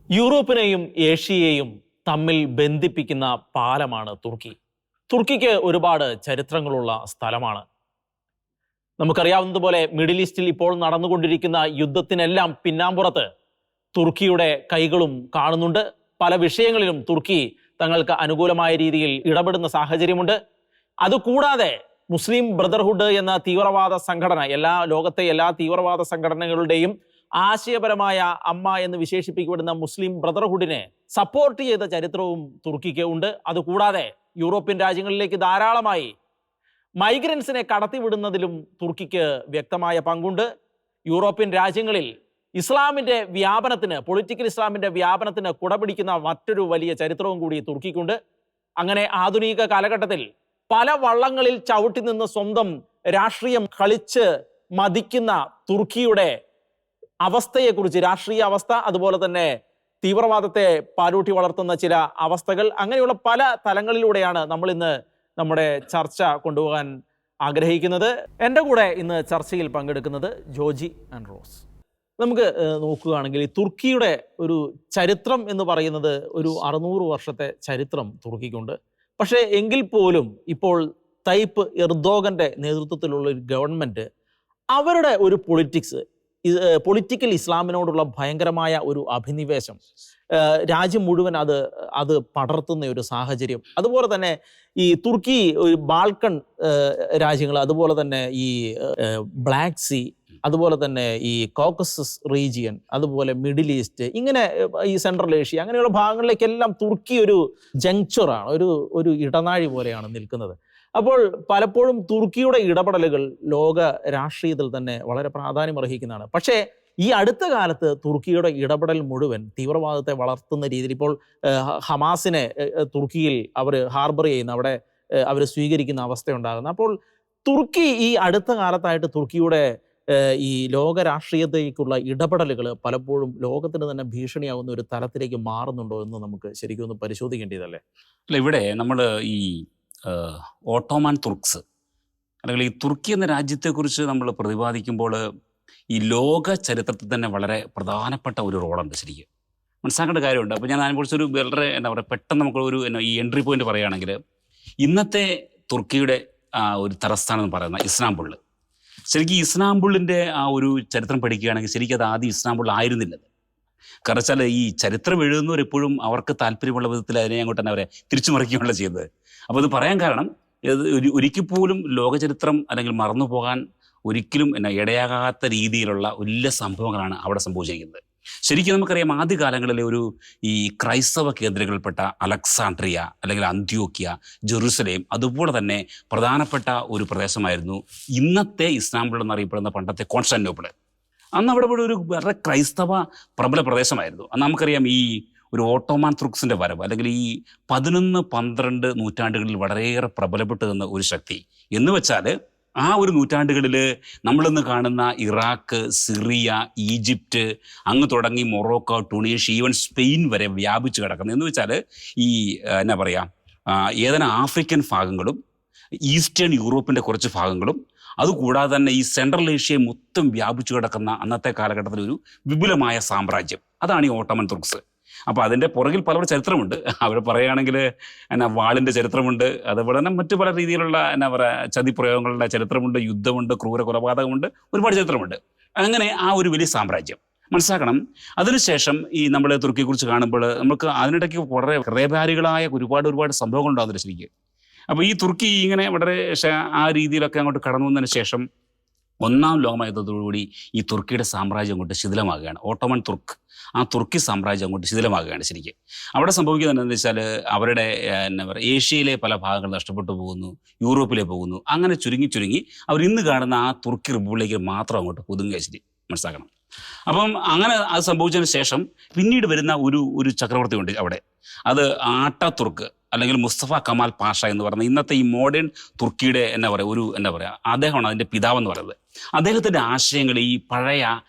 യൂറോപ്പിനെയും ഏഷ്യയെയും തമ്മിൽ ബന്ധിപ്പിക്കുന്ന പാലമാണ് തുർക്കി. തുർക്കിക്ക് ഒരുപാട് ചരിത്രങ്ങളുള്ള സ്ഥലമാണ്. നമുക്കറിയാവുന്നതുപോലെ മിഡിൽ ഈസ്റ്റിൽ ഇപ്പോൾ നടന്നുകൊണ്ടിരിക്കുന്ന യുദ്ധത്തിനെല്ലാം പിന്നാമ്പുറത്ത് തുർക്കിയുടെ കൈകളും കാണുന്നുണ്ട്. പല വിഷയങ്ങളിലും തുർക്കി തങ്ങൾക്ക് അനുകൂലമായ രീതിയിൽ ഇടപെടുന്ന സാഹചര്യമുണ്ട്. അതുകൂടാതെ മുസ്ലിം ബ്രദർഹുഡ് എന്ന തീവ്രവാദ സംഘടന, ലോകത്തെ എല്ലാ തീവ്രവാദ സംഘടനകളുടെയും ആശയപരമായ അമ്മ എന്ന് വിശേഷിപ്പിക്കപ്പെടുന്ന മുസ്ലിം ബ്രദർഹുഡിനെ സപ്പോർട്ട് ചെയ്ത ചരിത്രവും തുർക്കിക്ക് ഉണ്ട്. അതുകൂടാതെ യൂറോപ്യൻ രാജ്യങ്ങളിലേക്ക് ധാരാളമായി മൈഗ്രൻസിനെ കടത്തിവിടുന്നതിലും തുർക്കിക്ക് വ്യക്തമായ പങ്കുണ്ട്. യൂറോപ്യൻ രാജ്യങ്ങളിൽ ഇസ്ലാമിൻ്റെ വ്യാപനത്തിന്, പൊളിറ്റിക്കൽ ഇസ്ലാമിൻ്റെ വ്യാപനത്തിന് കുടപിടിക്കുന്ന മറ്റൊരു വലിയ ചരിത്രവും കൂടി തുർക്കിക്കുണ്ട്. അങ്ങനെ ആധുനിക കാലഘട്ടത്തിൽ പല വള്ളങ്ങളിൽ ചവിട്ടി നിന്ന് സ്വന്തം രാഷ്ട്രീയം കളിച്ച് മതിക്കുന്ന തുർക്കിയുടെ അവസ്ഥയെക്കുറിച്ച്, രാഷ്ട്രീയ അവസ്ഥ, അതുപോലെ തന്നെ തീവ്രവാദത്തെ പാലൂട്ടി വളർത്തുന്ന ചില അവസ്ഥകൾ, അങ്ങനെയുള്ള പല തലങ്ങളിലൂടെയാണ് നമ്മൾ ഇന്ന് നമ്മുടെ ചർച്ച കൊണ്ടുപോകാൻ ആഗ്രഹിക്കുന്നത്. എൻ്റെ കൂടെ ഇന്ന് ചർച്ചയിൽ പങ്കെടുക്കുന്നത് ജോജി ആൻഡ് റോസ്. നമുക്ക് നോക്കുകയാണെങ്കിൽ ഈ തുർക്കിയുടെ ഒരു ചരിത്രം എന്ന് പറയുന്നത് ഒരു 600 വർഷത്തെ ചരിത്രം തുർക്കിക്കുണ്ട്. പക്ഷേ എങ്കിൽ പോലും ഇപ്പോൾ തയ്യിപ്പ് എർദോഗൻ്റെ നേതൃത്വത്തിലുള്ള ഒരു ഗവൺമെൻറ് അവരുടെ ഒരു പൊളിറ്റിക്കൽ ഇസ്ലാമിനോടുള്ള ഭയങ്കരമായ ഒരു അഭിനിവേശം, രാജ്യം മുഴുവൻ അത് പടർത്തുന്ന ഒരു സാഹചര്യം. അതുപോലെ തന്നെ ഈ തുർക്കി ബാൾക്കൺ രാജ്യങ്ങൾ, അതുപോലെ തന്നെ ഈ ബ്ലാക്ക് സീ, അതുപോലെ തന്നെ ഈ കോക്കസസ് റീജിയൻ, അതുപോലെ മിഡിൽ ഈസ്റ്റ്, ഇങ്ങനെ ഈ സെൻട്രൽ ഏഷ്യ, അങ്ങനെയുള്ള ഭാഗങ്ങളിലേക്കെല്ലാം തുർക്കി ഒരു ജങ്ക്ചറാണ്, ഒരു ഇടനാഴി പോലെയാണ് നിൽക്കുന്നത്. അപ്പോൾ പലപ്പോഴും തുർക്കിയുടെ ഇടപെടലുകൾ ലോക രാഷ്ട്രീയത്തിൽ തന്നെ വളരെ പ്രാധാന്യം അർഹിക്കുന്നതാണ്. പക്ഷേ ഈ അടുത്ത കാലത്ത് തുർക്കിയുടെ ഇടപെടൽ മുഴുവൻ തീവ്രവാദത്തെ വളർത്തുന്ന രീതിയിൽ, ഇപ്പോൾ ഹമാസിനെ തുർക്കിയിൽ അവർ ഹാർബർ ചെയ്യുന്ന, അവിടെ അവർ സ്വീകരിക്കുന്ന അവസ്ഥയുണ്ടാകുന്നു. അപ്പോൾ തുർക്കി ഈ അടുത്ത കാലത്തായിട്ട് തുർക്കിയുടെ ഈ ലോക രാഷ്ട്രീയത്തേക്കുള്ള ഇടപെടലുകൾ പലപ്പോഴും ലോകത്തിന് തന്നെ ഭീഷണിയാവുന്ന ഒരു തലത്തിലേക്ക് മാറുന്നുണ്ടോ എന്ന് നമുക്ക് ശരിക്കും ഒന്ന് പരിശോധിക്കേണ്ടതല്ലേ? അല്ല, ഇവിടെ നമ്മൾ ഈ ഓട്ടോമാൻ തുർക്സ് അല്ലെങ്കിൽ ഈ തുർക്കി എന്ന രാജ്യത്തെക്കുറിച്ച് നമ്മൾ പ്രതിപാദിക്കുമ്പോൾ ഈ ലോക ചരിത്രത്തിൽ തന്നെ വളരെ പ്രധാനപ്പെട്ട ഒരു റോളുണ്ട് ശരിക്കും മനസ്സിലാക്കേണ്ട കാര്യമുണ്ട്. അപ്പോൾ ഞാൻ അതിനെക്കുറിച്ചൊരു വളരെ പെട്ടെന്ന് നമുക്കൊരു ഈ എൻട്രി പോയിന്റ് പറയുകയാണെങ്കിൽ, ഇന്നത്തെ തുർക്കിയുടെ ഒരു തലസ്ഥാനം എന്ന് പറയുന്ന ഇസ്താംബുൾ, ശരിക്കും ഇസ്താംബുളിൻ്റെ ആ ഒരു ചരിത്രം പഠിക്കുകയാണെങ്കിൽ ശരിക്കും അത് ആദ്യം ഇസ്താംബുൾ ആയിരുന്നില്ലത്. കാരണം വെച്ചാൽ ഈ ചരിത്രം എഴുതുന്നവർ എപ്പോഴും അവർക്ക് താല്പര്യമുള്ള വിധത്തിൽ അതിനെ അങ്ങോട്ട് തന്നെ അവരെ തിരിച്ചു മറിക്കുകയുള്ള ചെയ്തത്. അപ്പോൾ അത് പറയാൻ കാരണം, ഒരിക്കൽ പോലും ലോകചരിത്രം അല്ലെങ്കിൽ മറന്നു പോകാൻ ഒരിക്കലും ഇടയാകാത്ത രീതിയിലുള്ള വലിയ സംഭവങ്ങളാണ് അവിടെ സംഭവിച്ചിരിക്കുന്നത്. ശരിക്കും നമുക്കറിയാം, ആദ്യകാലങ്ങളിലെ ഈ ക്രൈസ്തവ കേന്ദ്രങ്ങളിൽപ്പെട്ട അലക്സാണ്ട്രിയ അല്ലെങ്കിൽ അന്ത്യോക്യ, ജെറുസലേം, അതുപോലെ തന്നെ പ്രധാനപ്പെട്ട ഒരു പ്രദേശമായിരുന്നു ഇന്നത്തെ ഇസ്താംബുൾ എന്നറിയപ്പെടുന്ന പണ്ടത്തെ കോൺസ്റ്റാന്റിനോപ്പിൾ. അന്ന് അവിടെ ഒരു വളരെ ക്രൈസ്തവ പ്രബല പ്രദേശമായിരുന്നു. അന്ന് നമുക്കറിയാം ഈ ഒരു ഓട്ടോമാൻ തുർക്സിൻ്റെ വരവ്, അല്ലെങ്കിൽ ഈ 11-12 നൂറ്റാണ്ടുകളിൽ വളരെയേറെ പ്രബലപ്പെട്ടു നിന്ന ഒരു ശക്തി എന്ന് വെച്ചാൽ, ആ ഒരു നൂറ്റാണ്ടുകളിൽ നമ്മളിന്ന് കാണുന്ന ഇറാഖ്, സിറിയ, ഈജിപ്റ്റ്, അങ്ങ് തുടങ്ങി മൊറോക്കോ, ടുണീഷ്യ, ഈവൻ സ്പെയിൻ വരെ വ്യാപിച്ചു കിടക്കുന്നത്. എന്ന് വെച്ചാൽ ഈ ഏതെങ്കിലും ആഫ്രിക്കൻ ഭാഗങ്ങളും ഈസ്റ്റേൺ യൂറോപ്പിൻ്റെ കുറച്ച് ഭാഗങ്ങളും, അതുകൂടാതെ തന്നെ ഈ സെൻട്രൽ ഏഷ്യയെ മൊത്തം വ്യാപിച്ചു കിടക്കുന്ന അന്നത്തെ കാലഘട്ടത്തിൽ ഒരു വിപുലമായ സാമ്രാജ്യം, അതാണ് ഈ ഓട്ടോമൻ തുർക്സ്. അപ്പോൾ അതിൻ്റെ പുറകിൽ പല ചരിത്രമുണ്ട്. അവർ പറയുകയാണെങ്കിൽ വാളിൻ്റെ ചരിത്രമുണ്ട്, അതുപോലെ തന്നെ മറ്റു പല രീതിയിലുള്ള ചതിപ്രയോഗങ്ങളുടെ ചരിത്രമുണ്ട്, യുദ്ധമുണ്ട്, ക്രൂര കൊലപാതകമുണ്ട്, ഒരുപാട് ചരിത്രമുണ്ട്. അങ്ങനെ ആ ഒരു വലിയ സാമ്രാജ്യം മനസ്സിലാക്കണം. അതിനുശേഷം ഈ നമ്മൾ തുർക്കിയെക്കുറിച്ച് കാണുമ്പോൾ നമുക്ക് അതിനിടയ്ക്ക് വളരെ ഹൃദയഭാരികളായ ഒരുപാട് സംഭവങ്ങളുണ്ടാകുന്നില്ല ശരിക്കും. അപ്പോൾ ഈ തുർക്കി ഇങ്ങനെ വളരെ ആ രീതിയിലൊക്കെ അങ്ങോട്ട് കടന്നു വന്നതിന് ശേഷം ഒന്നാം ലോകമയുദ്ധത്തോടുകൂടി ഈ തുർക്കിയുടെ സാമ്രാജ്യം അങ്ങോട്ട് ശിഥിലമാകുകയാണ്. ഓട്ടോമൻ തുർക്ക്, ആ തുർക്കി സാമ്രാജ്യം അങ്ങോട്ട് ശിഥിലമാകുകയാണ് ശരിക്കും. അവിടെ സംഭവിക്കുന്നത് എന്താണെന്ന് വെച്ചാൽ, അവരുടെ ഏഷ്യയിലെ പല ഭാഗങ്ങൾ നഷ്ടപ്പെട്ടു പോകുന്നു, യൂറോപ്പിലേക്ക് പോകുന്നു. അങ്ങനെ ചുരുങ്ങി അവർ ഇന്ന് കാണുന്ന ആ തുർക്കി റിപ്പബ്ലിക്കിൽ മാത്രം അങ്ങോട്ട് ഒതുങ്ങുക ശരി മനസ്സിലാക്കണം. അപ്പം അങ്ങനെ അത് സംഭവിച്ചതിന് ശേഷം പിന്നീട് വരുന്ന ഒരു ചക്രവർത്തി ഉണ്ട് അവിടെ. അത് ആട്ടത്തുർക്ക് അല്ലെങ്കിൽ മുസ്തഫ കമാൽ പാഷ എന്ന് പറയുന്നത് ഇന്നത്തെ ഈ മോഡേൺ തുർക്കിയുടെ അദ്ദേഹമാണ് അതിൻ്റെ പിതാവെന്ന് പറയുന്നത്. അദ്ദേഹത്തിൻ്റെ ആശയങ്ങൾ ഈ പഴയ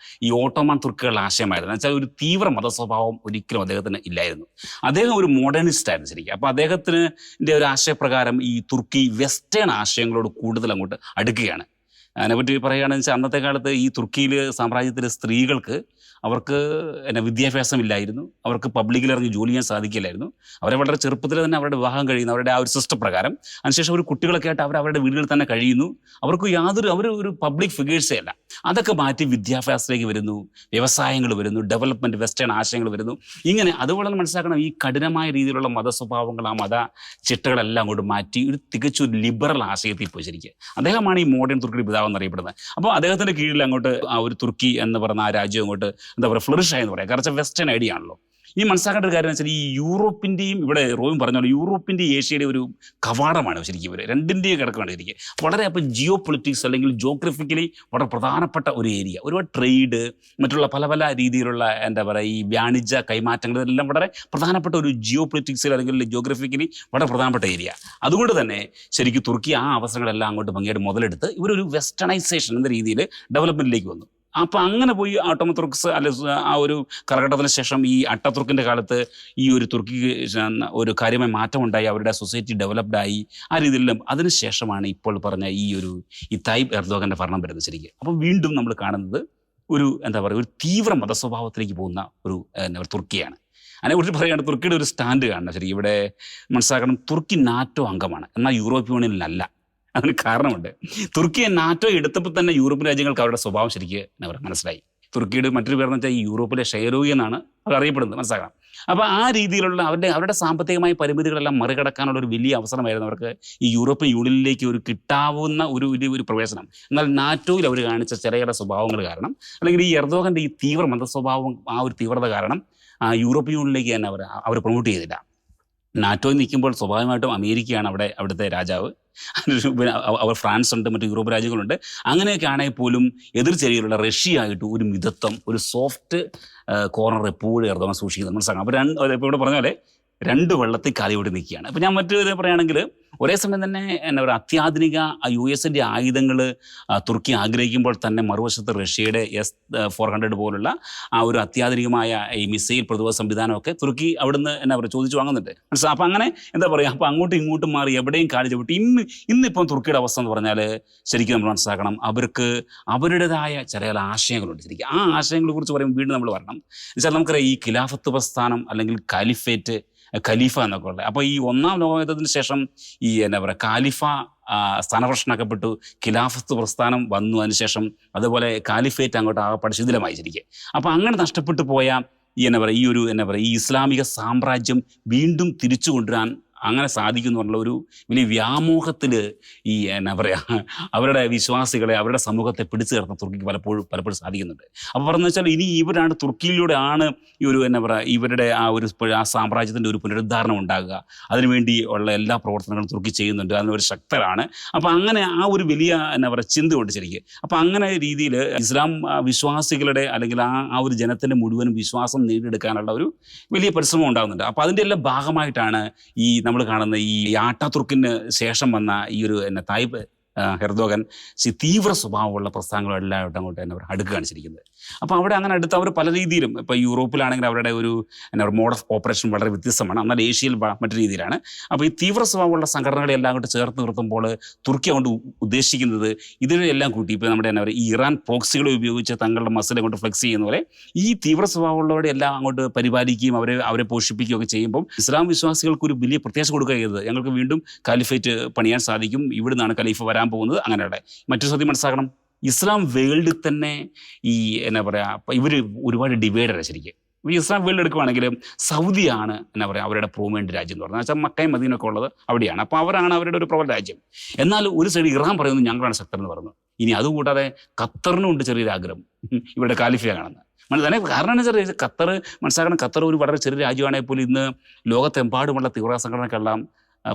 ഈ ഓട്ടോമാൻ തുർക്കുകളുടെ ആശയമായിരുന്നു. എന്ന് വെച്ചാൽ ഒരു തീവ്ര മതസ്വഭാവം ഒരിക്കലും അദ്ദേഹത്തിന് ഇല്ലായിരുന്നു. അദ്ദേഹം ഒരു മോഡേണിസ്റ്റ് ആയിരുന്നു ശരിക്കും. അപ്പോൾ അദ്ദേഹത്തിൻ്റെ ഒരു ആശയപ്രകാരം ഈ തുർക്കി വെസ്റ്റേൺ ആശയങ്ങളോട് കൂടുതൽ അങ്ങോട്ട് അടുക്കുകയാണ്. അതിനെപ്പറ്റി പറയുകയാണെന്ന് വെച്ചാൽ അന്നത്തെ കാലത്ത് ഈ തുർക്കിയിൽ സാമ്രാജ്യത്തിലെ സ്ത്രീകൾക്ക് അവർക്ക് വിദ്യാഭ്യാസം ഇല്ലായിരുന്നു, അവർക്ക് പബ്ലിക്കിൽ ഇറങ്ങി ജോലി ചെയ്യാൻ സാധിക്കില്ലായിരുന്നു. അവരെ വളരെ ചെറുപ്പത്തിൽ തന്നെ അവരുടെ വിവാഹം കഴിയുന്നു, അവരുടെ ആ ഒരു സിസ്റ്റം പ്രകാരം. അതിനുശേഷം ഒരു കുട്ടികളൊക്കെ ആയിട്ട് അവരുടെ വീടുകളിൽ തന്നെ കഴിയുന്നു. അവർക്ക് അവർ ഒരു പബ്ലിക് ഫിഗേഴ്സേ അല്ല. അതൊക്കെ മാറ്റി വിദ്യാഭ്യാസത്തിലേക്ക് വരുന്നു, വ്യവസായങ്ങൾ വരുന്നു, ഡെവലപ്മെൻറ്റ്, വെസ്റ്റേൺ ആശയങ്ങൾ വരുന്നു. ഇങ്ങനെ അതുപോലെ മനസ്സിലാക്കണം, ഈ കഠിനമായ രീതിയിലുള്ള മതസ്വഭാവങ്ങൾ, ആ മത ചിട്ടകളെല്ലാം അങ്ങോട്ട് മാറ്റി ഒരു തികച്ചും ലിബറൽ ആശയത്തിൽ പോയി ശരിക്കും. അദ്ദേഹമാണ് ഈ മോഡേൺ തുർക്കിയുടെ പിതാവ് എന്നറിയപ്പെടുന്നത്. അപ്പോൾ അദ്ദേഹത്തിൻ്റെ കീഴിൽ അങ്ങോട്ട് ആ ഒരു തുർക്കി എന്ന് പറയുന്ന ആ രാജ്യം അങ്ങോട്ട് എന്താ പറയുക ഫ്ലറിഷ് ആയെന്ന് പറയാം. കാരണം വെസ്റ്റേൺ ഐഡിയ ആണല്ലോ. ഈ മനസ്സിലാക്കേണ്ട ഒരു കാര്യം എന്ന് വെച്ചാൽ ഈ യൂറോപ്പിൻ്റെയും ഇവിടെ റോയും പറഞ്ഞോളൂ, യൂറോപ്പിൻ്റെയും ഏഷ്യയുടെ ഒരു കവാടമാണ് ശരിക്കും ഇവർ രണ്ടിൻ്റെയും കിടക്കുകയാണ് ശരിക്കും. വളരെ അപ്പോൾ ജിയോ പൊളിറ്റിക്സ് അല്ലെങ്കിൽ ജോഗ്രഫിക്കലി വളരെ പ്രധാനപ്പെട്ട ഒരു ഏരിയ. ഒരുപാട് ട്രേഡ്, മറ്റുള്ള പല പല രീതിയിലുള്ള എന്താ പറയുക ഈ വാണിജ്യ കൈമാറ്റങ്ങൾ, ഇതെല്ലാം വളരെ പ്രധാനപ്പെട്ട ഒരു ജിയോ പൊളിറ്റിക്സിൽ അല്ലെങ്കിൽ ജോഗ്രഫിക്കലി വളരെ പ്രധാനപ്പെട്ട ഏരിയ. അതുകൊണ്ട് തന്നെ ശരിക്കും തുർക്കി ആ അവസരങ്ങളെല്ലാം അങ്ങോട്ട് ഭംഗിയായിട്ട് മുതലെടുത്ത് ഇവരൊരു വെസ്റ്റേണൈസേഷൻ എന്ന രീതിയിൽ ഡെവലപ്മെൻറ്റിലേക്ക് വന്നു. അപ്പോൾ അങ്ങനെ പോയി ഓട്ടോമൻ തുർക്സ് അല്ലെ ആ ഒരു കാലഘട്ടത്തിന് ശേഷം ഈ അട്ടതുർക്കിൻ്റെ കാലത്ത് ഈ ഒരു തുർക്കിക്ക് ഒരു കാര്യമായ മാറ്റമുണ്ടായി, അവരുടെ സൊസൈറ്റി ഡെവലപ്ഡായി. ആ രീതിയിലും അതിനുശേഷമാണ് ഇപ്പോൾ പറഞ്ഞ ഈ തായിബ് എർദോഗൻ്റെ ഭരണം വരുന്നത് ശരിക്കും. അപ്പോൾ വീണ്ടും നമ്മൾ കാണുന്നത് ഒരു എന്താ പറയുക ഒരു തീവ്ര മതസ്വഭാവത്തിലേക്ക് പോകുന്ന ഒരു തുർക്കിയാണ്. അതിനെക്കുറിച്ച് പറയുകയാണെങ്കിൽ തുർക്കിയുടെ ഒരു സ്റ്റാൻഡ് കാണണം ശരിക്കും. ഇവിടെ മനസ്സിലാക്കണം, തുർക്കി നാറ്റോ അംഗമാണ്, എന്നാൽ യൂറോപ്യൻ യൂണിയനിലല്ല. അതിന് കാരണമുണ്ട്. തുർക്കിയെ നാറ്റോ എടുത്തപ്പോൾ തന്നെ യൂറോപ്യൻ രാജ്യങ്ങൾക്ക് അവരുടെ സ്വഭാവം ശരിക്കും അവർ മനസ്സിലായി. തുർക്കിയുടെ മറ്റൊരു പേരെന്ന് വെച്ചാൽ ഈ യൂറോപ്പിലെ ഷെയറോയി എന്നാണ് അവർ അറിയപ്പെടുന്നത്, മനസ്സിലാക്കാം. അപ്പോൾ ആ രീതിയിലുള്ള അവരുടെ സാമ്പത്തികമായ പരിമിതികളെല്ലാം മറികടക്കാനുള്ള ഒരു വലിയ അവസരമായിരുന്നു അവർക്ക് ഈ യൂറോപ്യൻ യൂണിയനിലേക്ക് ഒരു കിട്ടാവുന്ന ഒരു പ്രവേശനം. എന്നാൽ നാറ്റോയിൽ അവർ കാണിച്ച ചില സ്വഭാവങ്ങൾ കാരണം, അല്ലെങ്കിൽ ഈ എർദോഗൻ്റെ ഈ തീവ്ര മതസ്വഭാവം, ആ ഒരു തീവ്രത കാരണം യൂറോപ്യൻ യൂണിയനിലേക്ക് തന്നെ അവർ പ്രൊമോട്ട് ചെയ്തില്ല. നാറ്റോയിൽ നിൽക്കുമ്പോൾ സ്വാഭാവികമായിട്ടും അമേരിക്കയാണ് അവിടുത്തെ രാജാവ്. അവർ ഫ്രാൻസ് ഉണ്ട്, മറ്റു യൂറോപ്യൻ രാജ്യങ്ങളുണ്ട്. അങ്ങനെയൊക്കെ ആണെങ്കിൽ പോലും എതിർചെരിയിലുള്ള റഷ്യയായിട്ട് ഒരു മിതത്വം, ഒരു സോഫ്റ്റ് കോർണർ എപ്പോഴും എർദോഗൻ സൂക്ഷിക്കുന്നത് മനസ്സിലാക്കാം. അപ്പോൾ ഇപ്പോൾ ഇവിടെ പറഞ്ഞ പോലെ രണ്ട് വെള്ളത്തിൽ കാലിയോടി നിൽക്കുകയാണ്. അപ്പോൾ ഞാൻ മറ്റൊരു പറയുകയാണെങ്കിൽ ഒരേ സമയം തന്നെ എന്താ പറയുക അത്യാധുനിക US-ൻ്റെ ആയുധങ്ങൾ തുർക്കി ആഗ്രഹിക്കുമ്പോൾ തന്നെ മറുവശത്ത് റഷ്യയുടെ S-400 പോലുള്ള ആ ഒരു അത്യാധുനികമായ ഈ മിസൈൽ പ്രതിരോധ സംവിധാനമൊക്കെ തുർക്കി അവിടുന്ന് എന്താ പറയുക ചോദിച്ചു വാങ്ങുന്നുണ്ട്. മനസ്സിലാവും. അപ്പോൾ അങ്ങനെ എന്താ പറയുക, അപ്പോൾ അങ്ങോട്ടും ഇങ്ങോട്ടും മാറി എവിടെയും കാലി ചവിട്ടി. ഇന്നിപ്പം തുർക്കിയുടെ അവസ്ഥ എന്ന് പറഞ്ഞാൽ ശരിക്കും നമ്മൾ മനസ്സിലാക്കണം, അവർക്ക് അവരുടേതായ ചില ആശയങ്ങളുണ്ട് ശരിക്കും. ആ ആശയങ്ങളെ കുറിച്ച് പറയുമ്പോൾ വീണ്ടും നമ്മൾ പറയണം. എന്നുവെച്ചാൽ നമുക്കറിയാം ഈ ഖിലാഫത്ത് പ്രസ്ഥാനം അല്ലെങ്കിൽ കാലിഫേറ്റ്, ഖലീഫ എന്നൊക്കെ ഉള്ളത്. അപ്പോൾ ഈ ഒന്നാം ലോകയുദ്ധത്തിന് ശേഷം ഈ എന്താ പറയുക കാലിഫ സ്ഥാനഭ്രഷ്ടനാക്കപ്പെട്ടു, ഖിലാഫത്ത് പ്രസ്ഥാനം വന്നു. അതിനുശേഷം അതുപോലെ കാലിഫേറ്റ് അങ്ങോട്ട് ആകപ്പാട് ശിഥിലമായി ശരിക്കും. അപ്പോൾ അങ്ങനെ നഷ്ടപ്പെട്ടു പോയ ഈ ഇസ്ലാമിക സാമ്രാജ്യം വീണ്ടും തിരിച്ചു കൊണ്ടുവരാൻ അങ്ങനെ സാധിക്കുന്നു എന്നുള്ള ഒരു വലിയ വ്യാമോഹത്തിൽ ഈ എന്നാ പറയുക അവരുടെ വിശ്വാസികളെ, അവരുടെ സമൂഹത്തെ പിടിച്ചു നിർത്താൻ തുർക്കിക്ക് പലപ്പോഴും സാധിക്കുന്നുണ്ട്. അപ്പോൾ പറഞ്ഞു വെച്ചാൽ ഇനി ഇവരാണ് തുർക്കിയിലൂടെ ആണ് ഈ ഒരു എന്നാ പറയുക ഇവരുടെ ആ സാമ്രാജ്യത്തിൻ്റെ ഒരു പുനരുദ്ധാരണം ഉണ്ടാകുക. അതിനുവേണ്ടി ഉള്ള എല്ലാ പ്രവർത്തനങ്ങളും തുർക്കി ചെയ്യുന്നുണ്ട്, അതിനൊരു ശക്തരാണ്. അപ്പോൾ അങ്ങനെ ആ ഒരു വലിയ എന്നാ പറയുക ചിന്തയുണ്ട് ശരിക്കും. അപ്പോൾ അങ്ങനെ രീതിയിൽ ഇസ്ലാം വിശ്വാസികളുടെ അല്ലെങ്കിൽ ആ ഒരു ജനത്തിൻ്റെ മുഴുവനും വിശ്വാസം നേടിയെടുക്കാനുള്ള ഒരു വലിയ പരിശ്രമം ഉണ്ടാകുന്നുണ്ട്. അപ്പോൾ അതിൻ്റെ എല്ലാം ഭാഗമായിട്ടാണ് ഈ നമ്മൾ കാണുന്ന ഈ ആട്ടാതുർക്കിന് ശേഷം വന്ന ഈ ഒരു തായിബ് എർദോഗൻ തീവ്ര സ്വഭാവമുള്ള പ്രസ്ഥാനങ്ങളെല്ലാമായിട്ട് അങ്ങോട്ട് അടുക്കുകയാണ് ശരിക്കുന്നത്. അപ്പോൾ അവിടെ അങ്ങനെ അടുത്ത് അവർ പല രീതിയിലും, ഇപ്പോൾ യൂറോപ്പിലാണെങ്കിൽ അവരുടെ ഒരു മോഡ് ഓഫ് ഓപ്പറേഷൻ വളരെ വ്യത്യസ്തമാണ്, എന്നാൽ ഏഷ്യയിൽ മറ്റു രീതിയിലാണ്. അപ്പോൾ ഈ തീവ്ര സ്വഭാവമുള്ള സംഘടനകളെല്ലാം അങ്ങോട്ട് ചേർത്ത് നിർത്തുമ്പോൾ തുർക്കി കൊണ്ട് ഉദ്ദേശിക്കുന്നത് ഇതിനെല്ലാം കൂട്ടി ഇപ്പോൾ നമ്മുടെ ഈ ഇറാൻ പ്രോക്സികളെ ഉപയോഗിച്ച് തങ്ങളുടെ മസിൽ അങ്ങോട്ട് ഫ്ലെക്സ് ചെയ്യുന്ന പോലെ ഈ തീവ്ര സ്വഭാവമുള്ളവരെ എല്ലാം അങ്ങോട്ട് പരിപാലിക്കുകയും അവരെ പോഷിപ്പിക്കുകയും ഒക്കെ ചെയ്യുമ്പം ഇസ്ലാം വിശ്വാസികൾക്ക് ഒരു വലിയ പ്രത്യാശ കൊടുക്കുക ചെയ്തത്, ഞങ്ങൾക്ക് വീണ്ടും കാലിഫേറ്റ് പണിയാൻ സാധിക്കും, ഇവിടുന്നാണ് ഖലീഫ വരാൻ പോകുന്നത്. അങ്ങനെയുള്ള മറ്റൊരു സത്യം മനസ്സിലാക്കണം, ഇസ്ലാം വേൾഡിൽ തന്നെ ഈ എന്നാ പറയുക ഇവർ ഒരുപാട് ഡിവൈഡഡ് ശരിക്കും. ഈ ഇസ്ലാം വേൾഡ് എടുക്കുകയാണെങ്കിൽ സൗദിയാണ് എന്നാ പറയുക അവരുടെ പ്രോമിനൻ്റ് രാജ്യം എന്ന് പറഞ്ഞാൽ വെച്ചാൽ മക്കയും മദീനൊക്കെ ഉള്ളത് അവിടെയാണ്. അപ്പോൾ അവരാണ് അവരുടെ ഒരു പ്രബല രാജ്യം. എന്നാൽ ഒരു സൈഡ് ഇറാൻ പറയുന്നത് ഞങ്ങളാണ് ശക്തർ എന്ന് പറയുന്നത്. ഇനി അതുകൂടാതെ ഖത്തറിനും ഉണ്ട് ചെറിയൊരു ആഗ്രഹം ഇവരുടെ കാലിഫയാണെന്ന്. മനസ്സിലായി. കാരണം എന്താ വെച്ചാൽ ഖത്തർ മനസ്സിലാക്കണം, ഖത്തർ ഒരു വളരെ ചെറിയ രാജ്യമാണെങ്കിൽ പോലും ഇന്ന് ലോകത്തെമ്പാടുമുള്ള തീവ്ര സംഘടനക്കെല്ലാം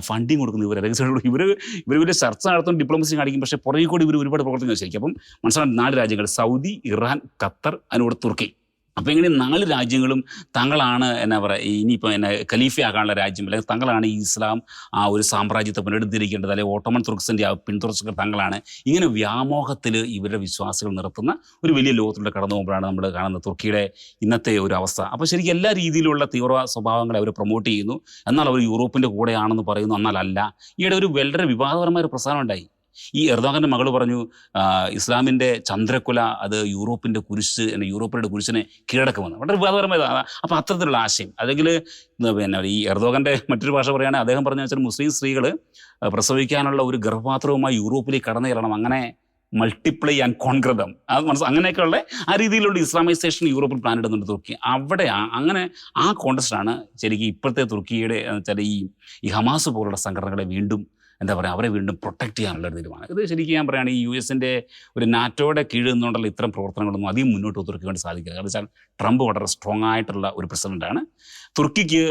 ഫണ്ടിങ് കൊടുക്കുന്നു. ഇവർ വലിയ ചർച്ച നടത്തും, ഡിപ്ലോമസി കാണിക്കും, പക്ഷേ പുറകെ കൂടി ഇവർ ഒരുപാട് പ്രവർത്തനം ശരിക്കും. അപ്പം മനസ്സിലാക്കാൻ 4 രാജ്യങ്ങൾ സൗദി, ഇറാൻ, ഖത്തർ, അതിനോട് തുർക്കി. അപ്പോൾ ഇങ്ങനെ 4 രാജ്യങ്ങളും തങ്ങളാണ് എന്നാ പറയുക ഇനിയിപ്പോൾ ഖലീഫയാകാനുള്ള രാജ്യം, അല്ലെങ്കിൽ തങ്ങളാണ് ഈ ഇസ്ലാം ആ ഒരു സാമ്രാജ്യത്തെ പുനരുദ്ധരിക്കേണ്ടത്, അല്ലെങ്കിൽ ഓട്ടോമൻ തുർക്സിൻ്റെ ആ പിന്തുടർച്ചക്കാർ തങ്ങളാണ്. ഇങ്ങനെ വ്യാമോഹത്തിൽ ഇവരുടെ വിശ്വാസികൾ നിർത്തുന്ന ഒരു വലിയ ലോകത്തിലൂടെ കടന്നു പോകുമ്പോഴാണ് നമ്മൾ കാണുന്നത് തുർക്കിയുടെ ഇന്നത്തെ ഒരു അവസ്ഥ. അപ്പോൾ ശരിക്കും എല്ലാ രീതിയിലുള്ള തീവ്ര സ്വഭാവങ്ങളെ അവർ പ്രൊമോട്ട് ചെയ്യുന്നു, എന്നാൽ അവർ യൂറോപ്പിൻ്റെ കൂടെയാണെന്ന് പറയുന്നു, എന്നാൽ അല്ല. ഈയിടെ ഒരു വളരെ വിവാദപരമായ ഒരു പ്രസ്ഥാനം ഉണ്ടായി, ഈ എർദോഗൻ്റെ മകൾ പറഞ്ഞു ഇസ്ലാമിൻ്റെ ചന്ദ്രക്കുല അത് യൂറോപ്പിൻ്റെ കുരിശ് യൂറോപ്പിൻ്റെ കുരിശിനെ കീഴടക്കുമെന്ന്. വളരെ വിവാദപരമായതാണ്. അപ്പം അത്തരത്തിലുള്ള ആശയം അല്ലെങ്കിൽ പിന്നെ ഈ എർദോഗൻ്റെ മറ്റൊരു ഭാഷ പറയുകയാണെങ്കിൽ അദ്ദേഹം പറഞ്ഞു വെച്ചാൽ മുസ്ലിം സ്ത്രീകൾ പ്രസവിക്കാനുള്ള ഒരു ഗർഭപാത്രവുമായി യൂറോപ്പിലേക്ക് കടന്നു കയറണം, അങ്ങനെ മൾട്ടിപ്ലൈ ആൻഡ് കോൺഗ്രതം അത് അങ്ങനെയൊക്കെയുള്ള ആ രീതിയിലുള്ള ഇസ്ലാമൈസേഷൻ യൂറോപ്പിൽ പ്ലാൻ ഇടുന്നുണ്ട് തുർക്കി. അവിടെ അങ്ങനെ ആ കോണ്ടസ്റ്റാണ് ശരിക്കും ഇപ്പോഴത്തെ തുർക്കിയുടെ വെച്ചാൽ ഈ ഹമാസ് പോലുള്ള സംഘടനകളെ വീണ്ടും എന്താ പറയുക അവരെ വീണ്ടും പ്രൊട്ടക്ട് ചെയ്യാനുള്ള ഒരു തീരുമാനം. ഇത് ശരിക്കും ഞാൻ പറയുകയാണ് ഈ US-ൻ്റെ ഒരു നാറ്റോയുടെ കീഴിൽ നിന്നുകൊണ്ടുള്ള ഇത്തരം പ്രവർത്തനങ്ങളൊന്നും അധികം മുന്നോട്ട് തുർക്കി വേണ്ടി സാധിക്കില്ല. കാരണം വെച്ചാൽ ട്രംപ് വളരെ സ്ട്രോങ് ആയിട്ടുള്ള ഒരു പ്രസിഡൻ്റാണ്. തുർക്കിക്ക്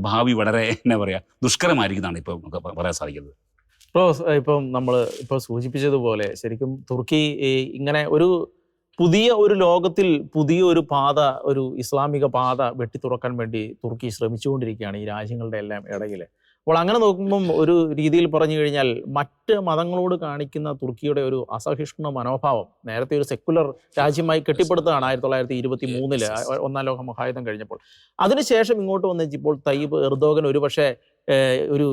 ഭാവി വളരെ എന്താ പറയുക ദുഷ്കരമായിരിക്കുന്നതാണ് ഇപ്പോൾ നമുക്ക് പറയാൻ സാധിക്കുന്നത്. ഇപ്പം നമ്മൾ ഇപ്പോൾ സൂചിപ്പിച്ചതുപോലെ ശരിക്കും തുർക്കി ഇങ്ങനെ ഒരു പുതിയ ഒരു ലോകത്തിൽ പുതിയ ഒരു പാത, ഒരു ഇസ്ലാമിക പാത വെട്ടിത്തുറക്കാൻ വേണ്ടി തുർക്കി ശ്രമിച്ചുകൊണ്ടിരിക്കുകയാണ് ഈ രാജ്യങ്ങളുടെ എല്ലാം ഇടയിൽ. അപ്പോൾ അങ്ങനെ നോക്കുമ്പം ഒരു രീതിയിൽ പറഞ്ഞു കഴിഞ്ഞാൽ മറ്റ് മതങ്ങളോട് കാണിക്കുന്ന തുർക്കിയുടെ ഒരു അസഹിഷ്ണു മനോഭാവം നേരത്തെ ഒരു സെക്കുലർ രാജ്യമായി കെട്ടിപ്പടുത്തതാണ് 1923 ഒന്നാം ലോക മഹായുദ്ധം കഴിഞ്ഞപ്പോൾ. അതിനുശേഷം ഇങ്ങോട്ട് വന്നിപ്പോൾ തയ്യിബ് എർദോഗൻ ഒരുപക്ഷെ ഒരു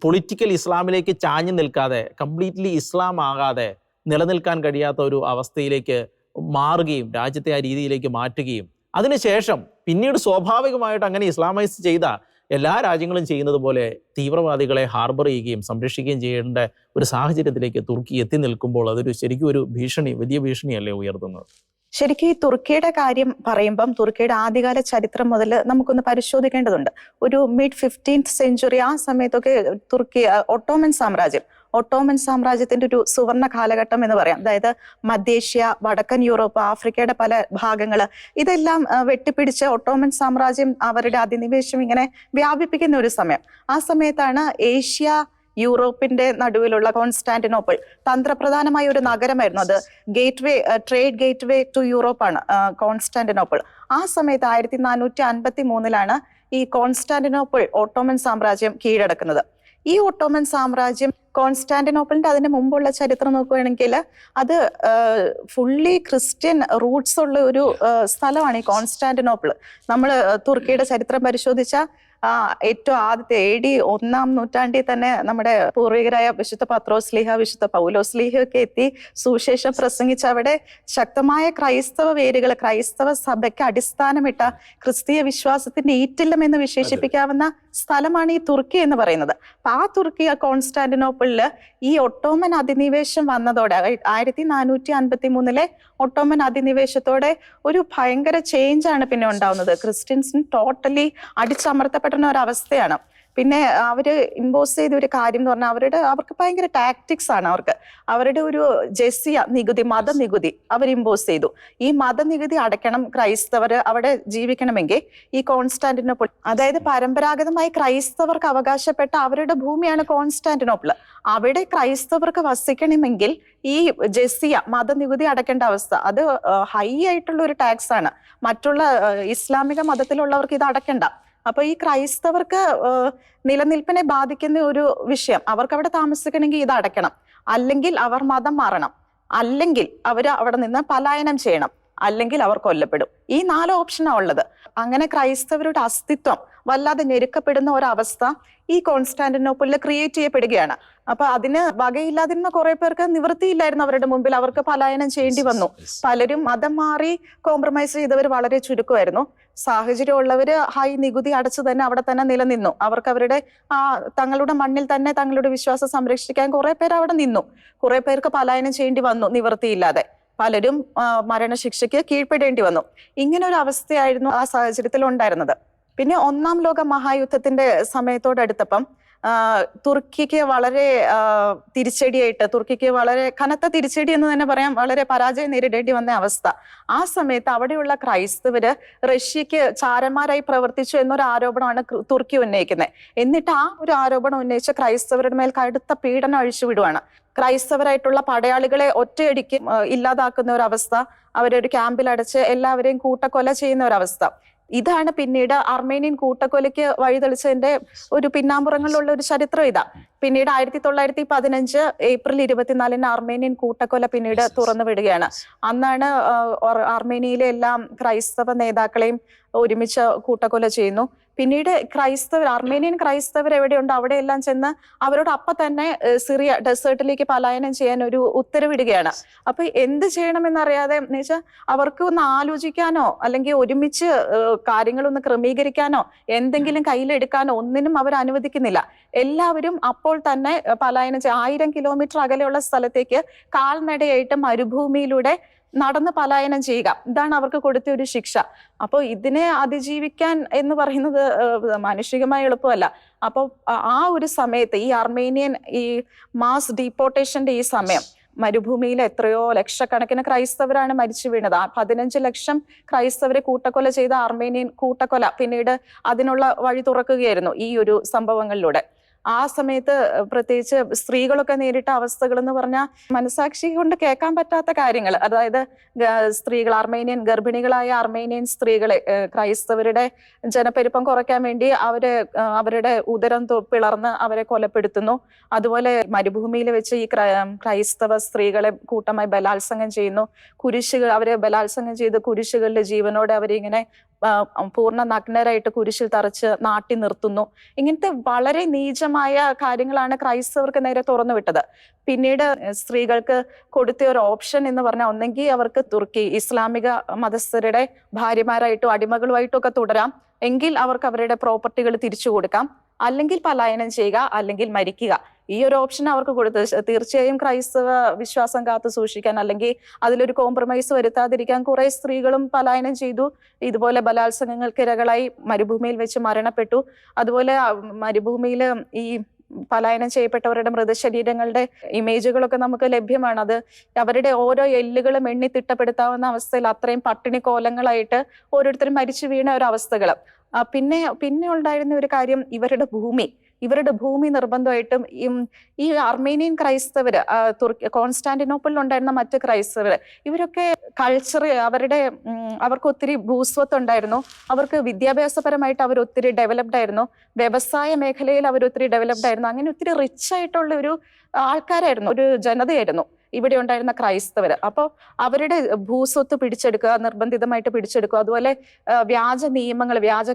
പൊളിറ്റിക്കൽ ഇസ്ലാമിലേക്ക് ചാഞ്ഞു നിൽക്കാതെ കംപ്ലീറ്റ്ലി ഇസ്ലാം ആകാതെ നിലനിൽക്കാൻ കഴിയാത്ത ഒരു അവസ്ഥയിലേക്ക് മാറുകയും രാജ്യത്തെ ആ രീതിയിലേക്ക് മാറ്റുകയും അതിനുശേഷം പിന്നീട് സ്വാഭാവികമായിട്ട് അങ്ങനെ ഇസ്ലാമൈസ് ചെയ്ത എല്ലാ രാജ്യങ്ങളും ചെയ്യുന്നത് പോലെ തീവ്രവാദികളെ ഹാർബർ ചെയ്യുകയും സംരക്ഷിക്കുകയും ചെയ്യേണ്ട ഒരു സാഹചര്യത്തിലേക്ക് തുർക്കി എത്തി നിൽക്കുമ്പോൾ അതൊരു ശരിക്കും ഒരു ഭീഷണി, വലിയ ഭീഷണിയല്ലേ ഉയർത്തുന്നത്? ശരിക്കും ഈ തുർക്കിയുടെ കാര്യം പറയുമ്പം തുർക്കിയുടെ ആദ്യകാല ചരിത്രം മുതൽ നമുക്കൊന്ന് പരിശോധിക്കേണ്ടതുണ്ട്. ഒരു മിഡ് 15th സെഞ്ചുറി ആ സമയത്തൊക്കെ തുർക്കി ഒട്ടോമൻ സാമ്രാജ്യത്തിന്റെ ഒരു സുവർണ കാലഘട്ടം എന്ന് പറയാം. അതായത് മധ്യേഷ്യ, വടക്കൻ യൂറോപ്പ്, ആഫ്രിക്കയുടെ പല ഭാഗങ്ങൾ ഇതെല്ലാം വെട്ടിപ്പിടിച്ച് ഒട്ടോമൻ സാമ്രാജ്യം അവരുടെ അധിനിവേശം ഇങ്ങനെ വ്യാപിപ്പിക്കുന്ന ഒരു സമയം. ആ സമയത്താണ് ഏഷ്യ യൂറോപ്പിന്റെ നടുവിലുള്ള കോൺസ്റ്റാന്റിനോപ്പിൾ തന്ത്രപ്രധാനമായ ഒരു നഗരമായിരുന്നു. അത് ട്രേഡ് ഗേറ്റ് വേ ടു യൂറോപ്പാണ് കോൺസ്റ്റാന്റിനോപ്പിൾ. ആ സമയത്ത് 1453 ഈ കോൺസ്റ്റാന്റിനോപ്പിൾ ഓട്ടോമൻ സാമ്രാജ്യം കീഴടക്കുന്നത്. ഈ ഓട്ടോമൻ സാമ്രാജ്യം കോൺസ്റ്റാന്റിനോപ്പിളിന്റെ അതിന് മുമ്പുള്ള ചരിത്രം നോക്കുകയാണെങ്കിൽ അത് ഫുള്ളി ക്രിസ്ത്യൻ റൂട്ട്സ് ഉള്ള ഒരു സ്ഥലമാണ് ഈ കോൺസ്റ്റാന്റിനോപ്പിൾ. നമ്മൾ തുർക്കിയുടെ ചരിത്രം പരിശോധിച്ചാൽ ഏറ്റവും ആദ്യത്തെ AD 1-ാം നൂറ്റാണ്ടിൽ തന്നെ നമ്മുടെ പൂർവികരായ വിശുദ്ധ പത്രോസ്ലീഹ, വിശുദ്ധ പൗലോസ്ലീഹ ഒക്കെ എത്തി സുവിശേഷം പ്രസംഗിച്ച് അവിടെ ശക്തമായ ക്രൈസ്തവ വേരുകൾ, ക്രൈസ്തവ സഭയ്ക്ക് അടിസ്ഥാനമിട്ട ക്രിസ്തീയ വിശ്വാസത്തിന്റെ ഈറ്റില്ലം എന്ന് വിശേഷിപ്പിക്കാവുന്ന സ്ഥലമാണ് ഈ തുർക്കി എന്ന് പറയുന്നത്. അപ്പൊ ആ തുർക്കി കോൺസ്റ്റാന്റിനോപ്പിളില് ഈ ഒട്ടോമൻ അധിനിവേശം വന്നതോടെ 1453 ഒട്ടോമൻ അധിനിവേശത്തോടെ ഒരു ഭയങ്കര ചേഞ്ച് ആണ് പിന്നെ ഉണ്ടാവുന്നത്. ക്രിസ്ത്യൻസിന് ടോട്ടലി അടിച്ചമർത്തപ്പെടുന്ന ഒരു അവസ്ഥയാണ്. പിന്നെ അവര് ഇമ്പോസ് ചെയ്ത ഒരു കാര്യം എന്ന് പറഞ്ഞാൽ അവർക്ക് ഭയങ്കര ടാക്ടിക്സ് ആണ്. അവരുടെ ഒരു ജെസിയ നികുതി, മതനികുതി അവർ ഇമ്പോസ് ചെയ്തു. ഈ മതനികുതി അടയ്ക്കണം ക്രൈസ്തവർ അവിടെ ജീവിക്കണമെങ്കിൽ. ഈ കോൺസ്റ്റാന്റിനോപ്പിൾ അതായത് പരമ്പരാഗതമായി ക്രൈസ്തവർക്ക് അവകാശപ്പെട്ട അവരുടെ ഭൂമിയാണ് കോൺസ്റ്റാന്റിനോപ്പിൾ. അവിടെ ക്രൈസ്തവർക്ക് വസിക്കണമെങ്കിൽ ഈ ജെസിയ മതനികുതി അടയ്ക്കേണ്ട അവസ്ഥ അത് ഹൈ ആയിട്ടുള്ള ഒരു ടാക്സ് ആണ്. മറ്റുള്ള ഇസ്ലാമിക മതത്തിലുള്ളവർക്ക് ഇത് അടയ്ക്കണ്ട. അപ്പൊ ഈ ക്രൈസ്തവർക്ക് നിലനിൽപ്പിനെ ബാധിക്കുന്ന ഒരു വിഷയം. അവർക്ക് അവിടെ താമസിക്കണമെങ്കിൽ ഇത് അടയ്ക്കണം, അല്ലെങ്കിൽ അവർ മതം മാറണം, അല്ലെങ്കിൽ അവർ അവിടെ നിന്ന് പലായനം ചെയ്യണം, അല്ലെങ്കിൽ അവർ കൊല്ലപ്പെടും. ഈ 4 ഓപ്ഷനാണ് ഉള്ളത്. അങ്ങനെ ക്രൈസ്തവരുടെ അസ്തിത്വം വല്ലാതെ ഞെരുക്കപ്പെടുന്ന ഒരവസ്ഥ ഈ കോൺസ്റ്റാന്റിനോപ്പിളിൽ ക്രിയേറ്റ് ചെയ്യപ്പെടുകയാണ്. അപ്പൊ അതിന് വകയില്ലാതിരുന്ന കുറെ പേർക്ക് നിവൃത്തിയില്ലായിരുന്നു അവരുടെ മുമ്പിൽ. അവർക്ക് പലായനം ചെയ്യേണ്ടി വന്നു. പലരും മതം മാറി കോംപ്രമൈസ് ചെയ്തവർ വളരെ ചുരുക്കമായിരുന്നു. സാഹചര്യമുള്ളവര് ഹൈ നികുതി അടച്ചു തന്നെ അവിടെ തന്നെ നിലനിന്നു. അവർക്ക് അവരുടെ തങ്ങളുടെ മണ്ണിൽ തന്നെ തങ്ങളുടെ വിശ്വാസം സംരക്ഷിക്കാൻ കുറെ പേർ അവിടെ നിന്നു. കുറെ പേർക്ക് പലായനം ചെയ്യേണ്ടി വന്നു നിവൃത്തിയില്ലാതെ. പലരും മരണശിക്ഷയ്ക്ക് കീഴ്പ്പെടേണ്ടി വന്നു. ഇങ്ങനെ ഒരു അവസ്ഥയായിരുന്നു ആ സാഹചര്യത്തിൽ ഉണ്ടായിരുന്നത്. പിന്നെ 1-ാം ലോക മഹായുദ്ധത്തിന്റെ സമയത്തോടടുത്തപ്പം തുർക്കിക്ക് വളരെ തിരിച്ചടിയായിട്ട്, തുർക്കിക്ക് വളരെ കനത്ത തിരിച്ചടി എന്ന് തന്നെ പറയാം, വളരെ പരാജയം നേരിടേണ്ടി വന്ന അവസ്ഥ. ആ സമയത്ത് അവിടെയുള്ള ക്രൈസ്തവര് റഷ്യക്ക് ചാരന്മാരായി പ്രവർത്തിച്ചു എന്നൊരു ആരോപണമാണ് തുർക്കി ഉന്നയിക്കുന്നത്. എന്നിട്ട് ആ ഒരു ആരോപണം ഉന്നയിച്ച ക്രൈസ്തവരുടെ മേൽ കടുത്ത പീഡനം അഴിച്ചുവിടുവാണ്. ക്രൈസ്തവരായിട്ടുള്ള പടയാളികളെ ഒറ്റയടിക്ക് ഇല്ലാതാക്കുന്ന ഒരു അവസ്ഥ, അവരൊരു ക്യാമ്പിൽ അടച്ച് എല്ലാവരെയും കൂട്ടക്കൊല ചെയ്യുന്ന ഒരവസ്ഥ. ഇതാണ് പിന്നീട് അർമേനിയൻ കൂട്ടക്കൊലയ്ക്ക് വഴിതെളിച്ചതിന്റെ ഒരു പിന്നാമ്പുറങ്ങളിലുള്ള ഒരു ചരിത്രം. പിന്നീട് 1915 ഏപ്രിൽ 24 അർമേനിയൻ കൂട്ടക്കൊല പിന്നീട് തുറന്നു വിടുകയാണ്. അന്നാണ് അർമേനിയയിലെ എല്ലാ ക്രൈസ്തവ നേതാക്കളെയും ഒരുമിച്ച് കൂട്ടക്കൊല ചെയ്യുന്നു. പിന്നീട് അർമേനിയൻ ക്രൈസ്തവർ എവിടെയുണ്ട് അവിടെയെല്ലാം ചെന്ന് അവരോട് അപ്പൊ തന്നെ സിറിയ ഡെസേർട്ടിലേക്ക് പലായനം ചെയ്യാൻ ഒരു ഉത്തരവിടുകയാണ്. അപ്പൊ എന്ത് ചെയ്യണമെന്നറിയാതെ എന്ന് വെച്ചാൽ അവർക്ക് ഒന്ന് ആലോചിക്കാനോ അല്ലെങ്കിൽ ഒരുമിച്ച് കാര്യങ്ങളൊന്ന് ക്രമീകരിക്കാനോ എന്തെങ്കിലും കയ്യിലെടുക്കാനോ ഒന്നിനും അവർ അനുവദിക്കുന്നില്ല. എല്ലാവരും അപ്പോൾ തന്നെ പലായനം 1000 കിലോമീറ്റർ അകലെയുള്ള സ്ഥലത്തേക്ക് കാൽനടയായിട്ട് മരുഭൂമിയിലൂടെ നടന്ന് പലായനം ചെയ്യുക. ഇതാണ് അവർക്ക് കൊടുത്ത ഒരു ശിക്ഷ. അപ്പോൾ ഇതിനെ അതിജീവിക്കാൻ എന്ന് പറയുന്നത് മാനുഷികമായി എളുപ്പമല്ല. അപ്പോൾ ആ ഒരു സമയത്ത് ഈ അർമേനിയൻ ഈ മാസ് ഡീപ്പോർട്ടേഷന്റെ ഈ സമയം മരുഭൂമിയിൽ എത്രയോ ലക്ഷക്കണക്കിന് ക്രൈസ്തവരാണ് മരിച്ചു വീണത്. 15 ലക്ഷം ക്രൈസ്തവരെ കൂട്ടക്കൊല ചെയ്ത അർമേനിയൻ കൂട്ടക്കൊല പിന്നീട് അതിനുള്ള വഴി തുറക്കുകയായിരുന്നു ഈ ഒരു സംഭവങ്ങളിലൂടെ. ആ സമയത്ത് പ്രത്യേകിച്ച് സ്ത്രീകളൊക്കെ നേരിട്ട അവസ്ഥകൾ എന്ന് പറഞ്ഞാൽ മനസാക്ഷി കൊണ്ട് കേൾക്കാൻ പറ്റാത്ത കാര്യങ്ങൾ. അതായത് ഗർഭിണികളായ അർമേനിയൻ സ്ത്രീകളെ ക്രൈസ്തവരുടെ ജനപ്പെരുപ്പം കുറയ്ക്കാൻ വേണ്ടി അവരുടെ ഉദരം പിളർന്ന് അവരെ കൊലപ്പെടുത്തുന്നു. അതുപോലെ മരുഭൂമിയിൽ വെച്ച് ഈ ക്രൈസ്തവ സ്ത്രീകളെ കൂട്ടമായി ബലാത്സംഗം ചെയ്യുന്നു. അവരെ ബലാത്സംഗം ചെയ്ത് കുരിശുകളിൽ ജീവനോടെ അവരിങ്ങനെ പൂർണ്ണ നഗ്നരായിട്ട് കുരിശിൽ തറച്ച് നാട്ടി നിർത്തുന്നു. ഇങ്ങനത്തെ വളരെ നീചമായ കാര്യങ്ങളാണ് ക്രൈസ്തവർക്ക് നേരെ തുറന്നു വിട്ടത്. പിന്നീട് സ്ത്രീകൾക്ക് കൊടുത്ത ഒരു ഓപ്ഷൻ എന്ന് പറഞ്ഞാൽ ഒന്നെങ്കിൽ അവർക്ക് തുർക്കി ഇസ്ലാമിക മതസ്ഥരുടെ ഭാര്യമാരായിട്ടോ അടിമകളുമായിട്ടോ ഒക്കെ തുടരാം, എങ്കിൽ അവർക്ക് അവരുടെ പ്രോപ്പർട്ടികൾ തിരിച്ചു കൊടുക്കാം, അല്ലെങ്കിൽ പലായനം ചെയ്യുക, അല്ലെങ്കിൽ മരിക്കുക. ഈ ഒരു ഓപ്ഷൻ അവർക്ക് കൊടുത്തത് തീർച്ചയായും ക്രൈസ്തവ വിശ്വാസം കാത്തു സൂക്ഷിക്കാൻ അല്ലെങ്കിൽ അതിലൊരു കോംപ്രമൈസ് വരുത്താതിരിക്കാൻ കുറെ സ്ത്രീകളും പലായനം ചെയ്തു. ഇതുപോലെ ബലാത്സംഗങ്ങൾക്ക് ഇരകളായി മരുഭൂമിയിൽ വെച്ച് മരണപ്പെട്ടു. അതുപോലെ മരുഭൂമിയിൽ ഈ പലായനം ചെയ്യപ്പെട്ടവരുടെ മൃതശരീരങ്ങളുടെ ഇമേജുകളൊക്കെ നമുക്ക് ലഭ്യമാണ്. അത് അവരുടെ ഓരോ എല്ലുകളും എണ്ണി തിട്ടപ്പെടുത്താവുന്ന അവസ്ഥയിൽ അത്രയും പട്ടിണി കോലങ്ങളായിട്ട് ഓരോരുത്തരും മരിച്ചു വീണ ഒരു അവസ്ഥകൾ. പിന്നെ ഉണ്ടായിരുന്ന ഒരു കാര്യം ഇവരുടെ ഭൂമി നിർബന്ധമായിട്ടും ഈ അർമേനിയൻ ക്രൈസ്തവര് കോൺസ്റ്റാന്റിനോപ്പിളിൽ ഉണ്ടായിരുന്ന മറ്റ് ക്രൈസ്തവര് ഇവരൊക്കെ അവർക്ക് ഒത്തിരി ഭൂസ്വത്ത് ഉണ്ടായിരുന്നു. അവർക്ക് വിദ്യാഭ്യാസപരമായിട്ട് അവർ ഒത്തിരി ഡെവലപ്ഡ് ആയിരുന്നു. വ്യവസായ മേഖലയിൽ അവർ ഒത്തിരി ഡെവലപ്ഡ് ആയിരുന്നു. അങ്ങനെ ഒത്തിരി റിച്ച് ആയിട്ടുള്ള ഒരു ആൾക്കാരായിരുന്നു, ഒരു ജനതയായിരുന്നു ഇവിടെ ഉണ്ടായിരുന്ന ക്രൈസ്തവര്. അപ്പോൾ അവരുടെ ഭൂസ്വത്ത് നിർബന്ധിതമായിട്ട് പിടിച്ചെടുക്കുക. അതുപോലെ വ്യാജ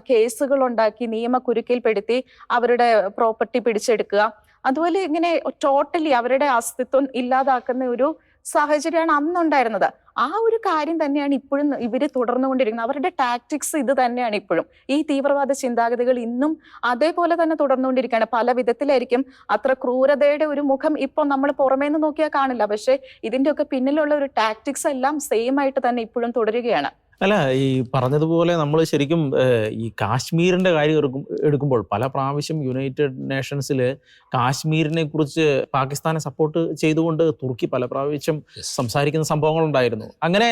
കേസുകൾ ഉണ്ടാക്കി നിയമക്കുരുക്കിൽപ്പെടുത്തി അവരുടെ പ്രോപ്പർട്ടി പിടിച്ചെടുക്കുക. അതുപോലെ ഇങ്ങനെ ടോട്ടലി അവരുടെ അസ്തിത്വം ഇല്ലാതാക്കുന്ന ഒരു സാഹചര്യമാണ് അന്നുണ്ടായിരുന്നത്. ആ ഒരു കാര്യം തന്നെയാണ് ഇപ്പോഴും ഇവര് തുടർന്നുകൊണ്ടിരിക്കുന്നത്. അവരുടെ ടാക്ടിക്സ് ഇത് തന്നെയാണ് ഇപ്പോഴും. ഈ തീവ്രവാദ ചിന്താഗതികൾ ഇന്നും അതേപോലെ തന്നെ തുടർന്നുകൊണ്ടിരിക്കുകയാണ്. പല വിധത്തിലായിരിക്കും. അത്ര ക്രൂരതയുടെ ഒരു മുഖം ഇപ്പൊ നമ്മൾ പുറമേന്ന് നോക്കിയാൽ കാണില്ല. പക്ഷെ ഇതിന്റെയൊക്കെ പിന്നിലുള്ള ഒരു ടാക്ടിക്സ് എല്ലാം സെയിം ആയിട്ട് തന്നെ ഇപ്പോഴും തുടരുകയാണ്. അല്ല, ഈ പറഞ്ഞതുപോലെ നമ്മൾ ശരിക്കും ഈ കാശ്മീരിന്റെ കാര്യം എടുക്കുമ്പോൾ പല പ്രാവശ്യം യുണൈറ്റഡ് നേഷൻസിൽ കാശ്മീരിനെ കുറിച്ച് പാകിസ്ഥാനെ സപ്പോർട്ട് ചെയ്തുകൊണ്ട് തുർക്കി പല പ്രാവശ്യം സംസാരിക്കുന്ന സംഭവങ്ങളുണ്ടായിരുന്നു. അങ്ങനെ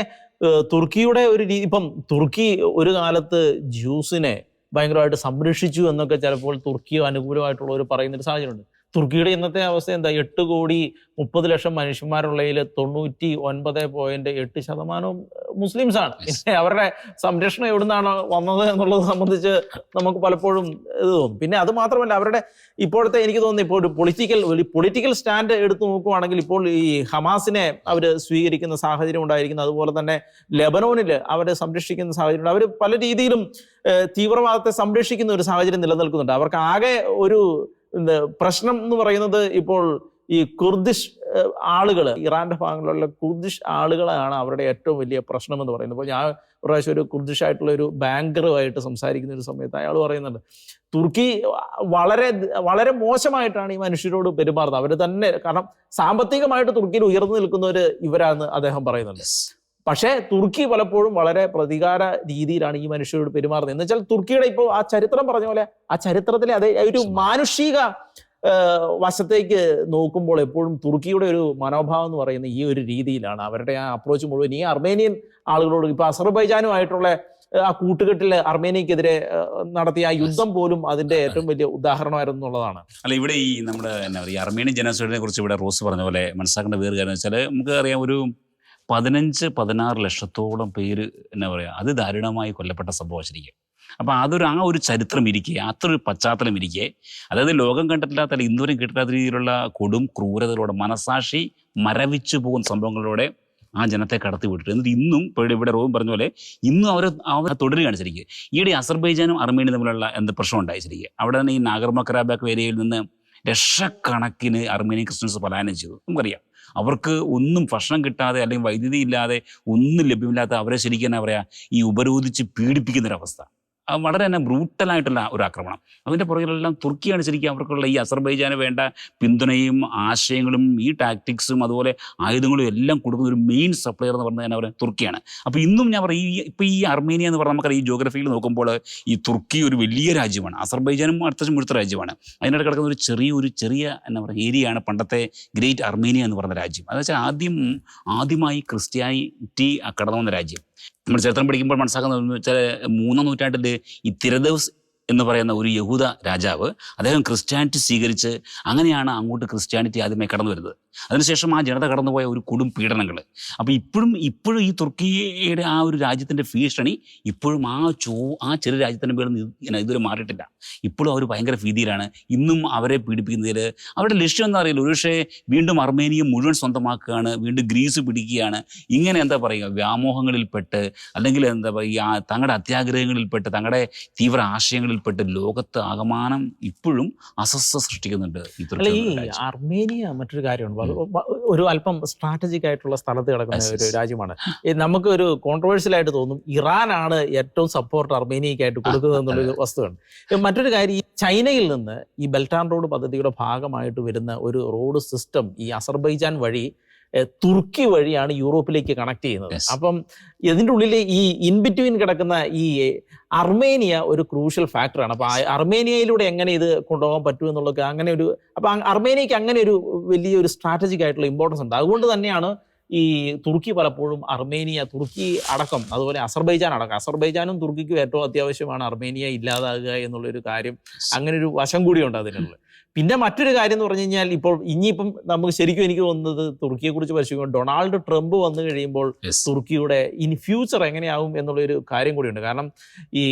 തുർക്കിയുടെ ഒരു രീതി, ഇപ്പം തുർക്കി ഒരു കാലത്ത് ജ്യൂസിനെ ഭയങ്കരമായിട്ട് സംരക്ഷിച്ചു എന്നൊക്കെ ചിലപ്പോൾ തുർക്കി അനുകൂലമായിട്ടുള്ളവർ പറയുന്നൊരു സാഹചര്യമുണ്ട്. തുർക്കിയുടെ ഇന്നത്തെ അവസ്ഥ എന്താ? 8,30,00,000 മനുഷ്യന്മാരുള്ളതിൽ 99.8% മുസ്ലിംസ് ആണ്. പിന്നെ അവരുടെ സംരക്ഷണം എവിടുന്നാണ് വന്നത് എന്നുള്ളത് സംബന്ധിച്ച് നമുക്ക് പലപ്പോഴും ഇത് തോന്നും. പിന്നെ അത് മാത്രമല്ല, അവരുടെ ഇപ്പോഴത്തെ എനിക്ക് തോന്നുന്നു ഇപ്പോൾ ഒരു പൊളിറ്റിക്കൽ സ്റ്റാൻഡ് എടുത്തു നോക്കുവാണെങ്കിൽ ഇപ്പോൾ ഈ ഹമാസിനെ അവർ സ്വീകരിക്കുന്ന സാഹചര്യം ഉണ്ടായിരിക്കുന്നു. അതുപോലെ തന്നെ ലെബനോനിൽ അവരെ സംരക്ഷിക്കുന്ന സാഹചര്യം, അവർ പല രീതിയിലും തീവ്രവാദത്തെ സംരക്ഷിക്കുന്ന ഒരു സാഹചര്യം നിലനിൽക്കുന്നുണ്ട്. അവർക്ക് ആകെ ഒരു പ്രശ്നം എന്ന് പറയുന്നത് ഇപ്പോൾ ഈ കുർദിഷ് ആളുകൾ, ഇറാന്റെ ഭാഗങ്ങളിലുള്ള കുർദിഷ് ആളുകളാണ് അവരുടെ ഏറ്റവും വലിയ പ്രശ്നം എന്ന് പറയുന്നത്. അപ്പോൾ ഞാൻ ഒരു പ്രാവശ്യം ഒരു കുർദിഷ് ആയിട്ടുള്ള ഒരു ബാങ്കറുമായിട്ട് സംസാരിക്കുന്ന ഒരു സമയത്ത് അയാൾ പറയുന്നുണ്ട്, തുർക്കി വളരെ വളരെ മോശമായിട്ടാണ് ഈ മനുഷ്യരോട് പെരുമാറുന്നത്. അവർ തന്നെ, കാരണം സാമ്പത്തികമായിട്ട് തുർക്കിയിൽ ഉയർന്നു നിൽക്കുന്നവർ ഇവരാണെന്ന് അദ്ദേഹം പറയുന്നുണ്ട്. പക്ഷേ തുർക്കി പലപ്പോഴും വളരെ പ്രതികാര രീതിയിലാണ് ഈ മനുഷ്യരോട് പെരുമാറുന്നത്. എന്ന് വെച്ചാൽ തുർക്കിയുടെ ഇപ്പോൾ ആ ചരിത്രം പറഞ്ഞ പോലെ ആ ചരിത്രത്തിലെ അതേ ഒരു മാനുഷിക വശത്തേക്ക് നോക്കുമ്പോൾ എപ്പോഴും തുർക്കിയുടെ ഒരു മനോഭാവം എന്ന് പറയുന്നത് ഈ ഒരു രീതിയിലാണ്. അവരുടെ ആ അപ്രോച്ച് മുഴുവൻ ഈ അർമേനിയൻ ആളുകളോട്, ഇപ്പൊ അസർബൈജാനുമായിട്ടുള്ള ആ കൂട്ടുകെട്ടിൽ അർമേനിയക്കെതിരെ നടത്തിയ ആ യുദ്ധം പോലും അതിന്റെ ഏറ്റവും വലിയ ഉദാഹരണമായിരുന്നു എന്നുള്ളതാണ്. അല്ല, ഇവിടെ ഈ നമ്മുടെ എന്നാ പറയുക അർമേനിയൻ ജനസൈഡിനെ കുറിച്ച് ഇവിടെ റോസ് പറഞ്ഞ പോലെ മനസ്സിലാക്കേണ്ട വേറെ കാര്യം വെച്ചാൽ, നമുക്ക് അറിയാം ഒരു 15-16 ലക്ഷത്തോളം പേര് എന്നാ പറയുക അതിദാരുണമായി കൊല്ലപ്പെട്ട സംഭവം ശരിക്കും. അപ്പോൾ ആ ഒരു ചരിത്രം ഇരിക്കെ, അത്രയൊരു പശ്ചാത്തലം ഇരിക്കെ, അതായത് ലോകം കണ്ടിട്ടില്ലാത്ത, ഇന്നുവരെയും കേട്ടില്ലാത്ത രീതിയിലുള്ള കൊടും ക്രൂരതകളോടെ, മനസാക്ഷി മരവിച്ചു പോകുന്ന സംഭവങ്ങളോടെ ആ ജനത്തെ കടത്തി വിട്ടിട്ട്, എന്നിട്ട് ഇന്നും ഇവിടെ റോബിൻ പറഞ്ഞ പോലെ ഇന്നും അവർ തുടരുകയാണ് ശരിക്കും. ഈയിടെ അസർബൈജാനും അർമേനിയും തമ്മിലുള്ള പ്രശ്നം ഉണ്ടായി ശരിക്കും. അവിടെ തന്നെ ഈ നാഗർമോ കറാബാക്ക് ഏരിയയിൽ നിന്ന് ലക്ഷക്കണക്കിന് അർമേനിയൻ ക്രിസ്ത്യൻസ് പലായനം ചെയ്തു. നമുക്കറിയാം, അവർക്ക് ഒന്നും ഭക്ഷണം കിട്ടാതെ അല്ലെങ്കിൽ വൈദ്യുതി ഇല്ലാതെ ഒന്നും ലഭ്യമില്ലാത്ത അവരെ ശരിക്കും എന്നാ പറയുക, ഈ ഉപരോധിച്ച് പീഡിപ്പിക്കുന്നൊരവസ്ഥ. അത് വളരെ തന്നെ ബ്രൂട്ടലായിട്ടുള്ള ഒരു ആക്രമണം. അതിൻ്റെ പുറകിലെല്ലാം തുർക്കിയാണ് ശരിക്കും അവർക്കുള്ള ഈ അസർബൈജാന് വേണ്ട പിന്തുണയും ആശയങ്ങളും ഈ ടാക്ടിക്സും അതുപോലെ ആയുധങ്ങളും എല്ലാം കൊടുക്കുന്ന ഒരു മെയിൻ സപ്ലയർ എന്ന് പറഞ്ഞാൽ അവർ തുർക്കിയാണ്. അപ്പോൾ ഇന്നും ഞാൻ പറയും, ഇപ്പോൾ ഈ അർമേനിയ എന്ന് പറഞ്ഞാൽ നമുക്കറിയാം, ഈ ജോഗ്രഫിയിൽ നോക്കുമ്പോൾ ഈ തുർക്കി ഒരു വലിയ രാജ്യമാണ്, അസർബൈജാനും അത്യാവശ്യം മുഴുത്ത രാജ്യമാണ്. അതിനിടെ കിടക്കുന്ന ഒരു ചെറിയ എന്താ പറയുക ഏരിയയാണ് പണ്ടത്തെ ഗ്രേറ്റ് അർമേനിയ എന്ന് പറഞ്ഞ രാജ്യം. അതെന്ന് വെച്ചാൽ ആദ്യമായി ക്രിസ്ത്യാനിറ്റി കടന്നു വന്ന രാജ്യം. നമ്മൾ ചരിത്രം പഠിക്കുമ്പോൾ മനസ്സിലാക്കുന്നത് വെച്ചാൽ 3-ാം നൂറ്റാണ്ടിൽ ഈ തിരദൗസ് എന്ന് പറയുന്ന ഒരു യഹൂദ രാജാവ്, അദ്ദേഹം ക്രിസ്ത്യാനിറ്റി സ്വീകരിച്ച് അങ്ങനെയാണ് അങ്ങോട്ട് ക്രിസ്ത്യാനിറ്റി ആദ്യമായി കടന്നു വരുന്നത്. അതിനുശേഷം ആ ജനത കടന്നുപോയ ഒരു കൊടും പീഡനങ്ങൾ. അപ്പോൾ ഇപ്പോഴും ഈ തുർക്കിയുടെ ആ ഒരു രാജ്യത്തിൻ്റെ ഭീഷണി ഇപ്പോഴും ആ ചെറിയ രാജ്യത്തിൻ്റെ പേര് ഇതുവരെ മാറിയിട്ടില്ല. ഇപ്പോഴും അവർ ഭയങ്കര ഭീതിയിലാണ്. ഇന്നും അവരെ പീഡിപ്പിക്കുന്നതിൽ അവരുടെ ലക്ഷ്യം എന്താ അറിയില്ല. ഒരുപക്ഷെ വീണ്ടും അർമേനിയ മുഴുവൻ സ്വന്തമാക്കുകയാണ്, വീണ്ടും ഗ്രീസ് പിടിക്കുകയാണ്. ഇങ്ങനെ എന്താ പറയുക, വ്യാമോഹങ്ങളിൽപ്പെട്ട് അല്ലെങ്കിൽ എന്താ പറയുക തങ്ങളുടെ അത്യാഗ്രഹങ്ങളിൽപ്പെട്ട് തങ്ങളുടെ തീവ്ര ആശയങ്ങളിൽപ്പെട്ട് ലോകത്ത് ആകമാനം ഇപ്പോഴും അസ്വസ്ഥ സൃഷ്ടിക്കുന്നുണ്ട് ഈ അർമേനിയ. മറ്റൊരു കാര്യമാണ്, ഒരു അല്പം സ്ട്രാറ്റജിക് ആയിട്ടുള്ള സ്ഥലത്ത് കിടക്കുന്ന ഒരു രാജ്യമാണ്. നമുക്ക് ഒരു കോൺട്രവേഴ്ഷ്യൽ ആയിട്ട് തോന്നും, ഇറാനാണ് ഏറ്റവും സപ്പോർട്ട് അർമേനിയക്കായിട്ട് കൊടുക്കുന്നത് എന്നുള്ളൊരു വസ്തുവാണ്. മറ്റൊരു കാര്യം, ഈ ചൈനയിൽ നിന്ന് ഈ ബെൽറ്റ് ആൻഡ് റോഡ് പദ്ധതിയുടെ ഭാഗമായിട്ട് വരുന്ന ഒരു റോഡ് സിസ്റ്റം ഈ അസർബൈജാൻ വഴി തുർക്കി വഴിയാണ് യൂറോപ്പിലേക്ക് കണക്ട് ചെയ്യുന്നത്. അപ്പം ഇതിൻ്റെ ഉള്ളിൽ ഈ ഇൻ ബിറ്റ്വീൻ കിടക്കുന്ന ഈ അർമേനിയ ഒരു ക്രൂഷ്യൽ ഫാക്ടറാണ്. അപ്പോൾ അർമേനിയയിലൂടെ എങ്ങനെ ഇത് കൊണ്ടുപോകാൻ പറ്റും എന്നുള്ളത് അങ്ങനെ ഒരു, അപ്പം അർമേനിയക്ക് അങ്ങനെ ഒരു വലിയൊരു സ്ട്രാറ്റജിക് ആയിട്ടുള്ള ഇമ്പോർട്ടൻസ് ഉണ്ട്. അതുകൊണ്ട് തന്നെയാണ് ഈ തുർക്കി പലപ്പോഴും തുർക്കി അടക്കം അതുപോലെ അസർബൈജാനും തുർക്കിക്കും ഏറ്റവും അത്യാവശ്യമാണ് അർമേനിയ ഇല്ലാതാകുക എന്നുള്ളൊരു കാര്യം. അങ്ങനെ ഒരു വശം കൂടിയുണ്ട് അതിനുള്ളത്. പിന്നെ മറ്റൊരു കാര്യം എന്ന് പറഞ്ഞു കഴിഞ്ഞാൽ, ഇനിയിപ്പം നമുക്ക് ശരിക്കും എനിക്ക് തോന്നുന്നത് തുർക്കിയെ കുറിച്ച് പരിശോധിക്കുമ്പോൾ ഡൊണാൾഡ് ട്രംപ് വന്നു കഴിയുമ്പോൾ തുർക്കിയുടെ ഇൻ ഫ്യൂച്ചർ എങ്ങനെയാവും എന്നുള്ളൊരു കാര്യം കൂടിയുണ്ട്. കാരണം ഈ